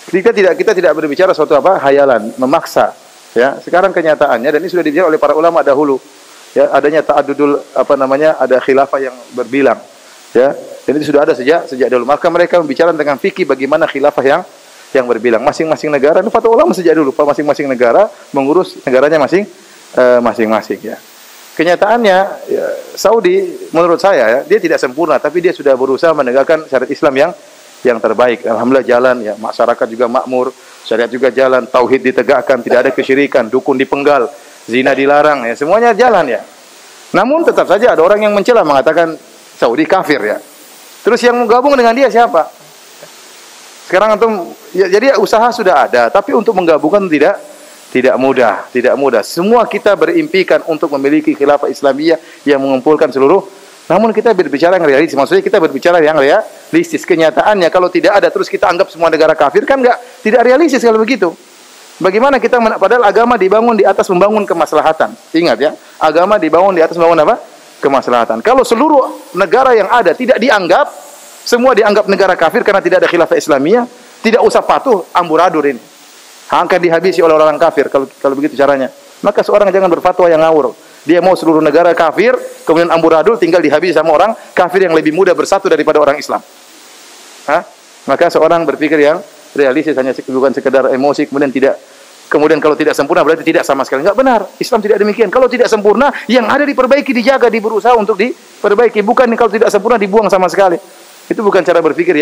Kita tidak berbicara suatu hayalan, memaksa. Ya, sekarang kenyataannya, dan ini sudah dibicarakan oleh para ulama dahulu. Ya, adanya ta'addudul ada khilafah yang berbilang. Ya, dan itu sudah ada sejak dulu. Maka mereka membicarakan dengan fikih bagaimana khilafah yang berbilang. Masing-masing negara, ini fatwa ulama sejak dulu. Masing-masing negara mengurus negaranya masing-masing ya. Kenyataannya ya, Saudi menurut saya ya, dia tidak sempurna, tapi dia sudah berusaha menegakkan syariat Islam yang terbaik. Alhamdulillah jalan ya, masyarakat juga makmur, syariat juga jalan, tauhid ditegakkan, tidak ada kesyirikan, dukun dipenggal, zina dilarang ya, semuanya jalan ya. Namun tetap saja ada orang yang mencela mengatakan Saudi kafir ya. Terus yang menggabung dengan dia siapa? Sekarang antum ya, jadi usaha sudah ada, tapi untuk menggabungkan tidak mudah. Semua kita berimpikan untuk memiliki khilafah Islamiyah yang mengumpulkan seluruh Namun kita berbicara yang realistis, maksudnya kita berbicara yang realistis. Kenyataannya kalau tidak ada terus kita anggap semua negara kafir kan tidak realistis kalau begitu. Bagaimana kita padahal agama dibangun di atas membangun kemaslahatan. Ingat ya, agama dibangun di atas membangun apa? Kemaslahatan. Kalau seluruh negara yang ada tidak dianggap, semua dianggap negara kafir karena tidak ada khilafah Islamiyah, tidak usah patuh, amburadul ini. Akan dihabisi oleh orang kafir kalau begitu caranya. Maka seorang jangan berfatwa yang ngawur. Dia mau seluruh negara kafir, kemudian amburadul tinggal dihabisi sama orang kafir yang lebih mudah bersatu daripada orang Islam. Maka seorang berpikir yang realistis, hanya bukan sekedar emosi, kemudian kalau tidak sempurna berarti tidak sama sekali. Enggak benar. Islam tidak demikian. Kalau tidak sempurna, yang ada diperbaiki, dijaga, berusaha untuk diperbaiki. Bukan kalau tidak sempurna dibuang sama sekali. Itu bukan cara berpikir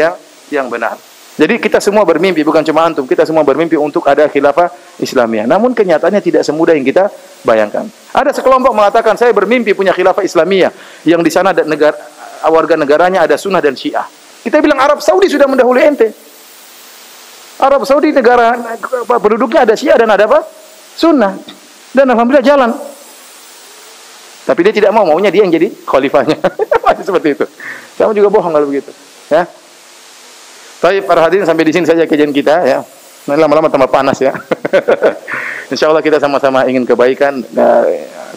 yang benar. Jadi kita semua bermimpi, bukan cuma antum, kita semua bermimpi untuk ada khilafah Islamiyah. Namun kenyataannya tidak semudah yang kita bayangkan. Ada sekelompok mengatakan saya bermimpi punya khilafah Islamiyah, yang di sana ada warga negaranya ada Sunnah dan Syiah. Kita bilang Arab Saudi sudah mendahului ente. Arab Saudi negara penduduknya ada Syiah dan ada apa? Sunnah. Dan alhamdulillah jalan. Tapi dia tidak maunya dia yang jadi khalifahnya. Masih seperti itu. Sama juga bohong kalau begitu. Ya. Baik, para hadirin, sampai di sini saja kajian kita ya. Nanti lama-lama tambah panas ya. Insyaallah kita sama-sama ingin kebaikan.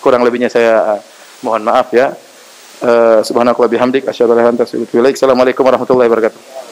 Kurang lebihnya saya mohon maaf ya. Subhanakallah bihamdik asyhadu an la ilaha illa anta astaghfiruka wa atubu ilaik. Assalamualaikum warahmatullahi wabarakatuh.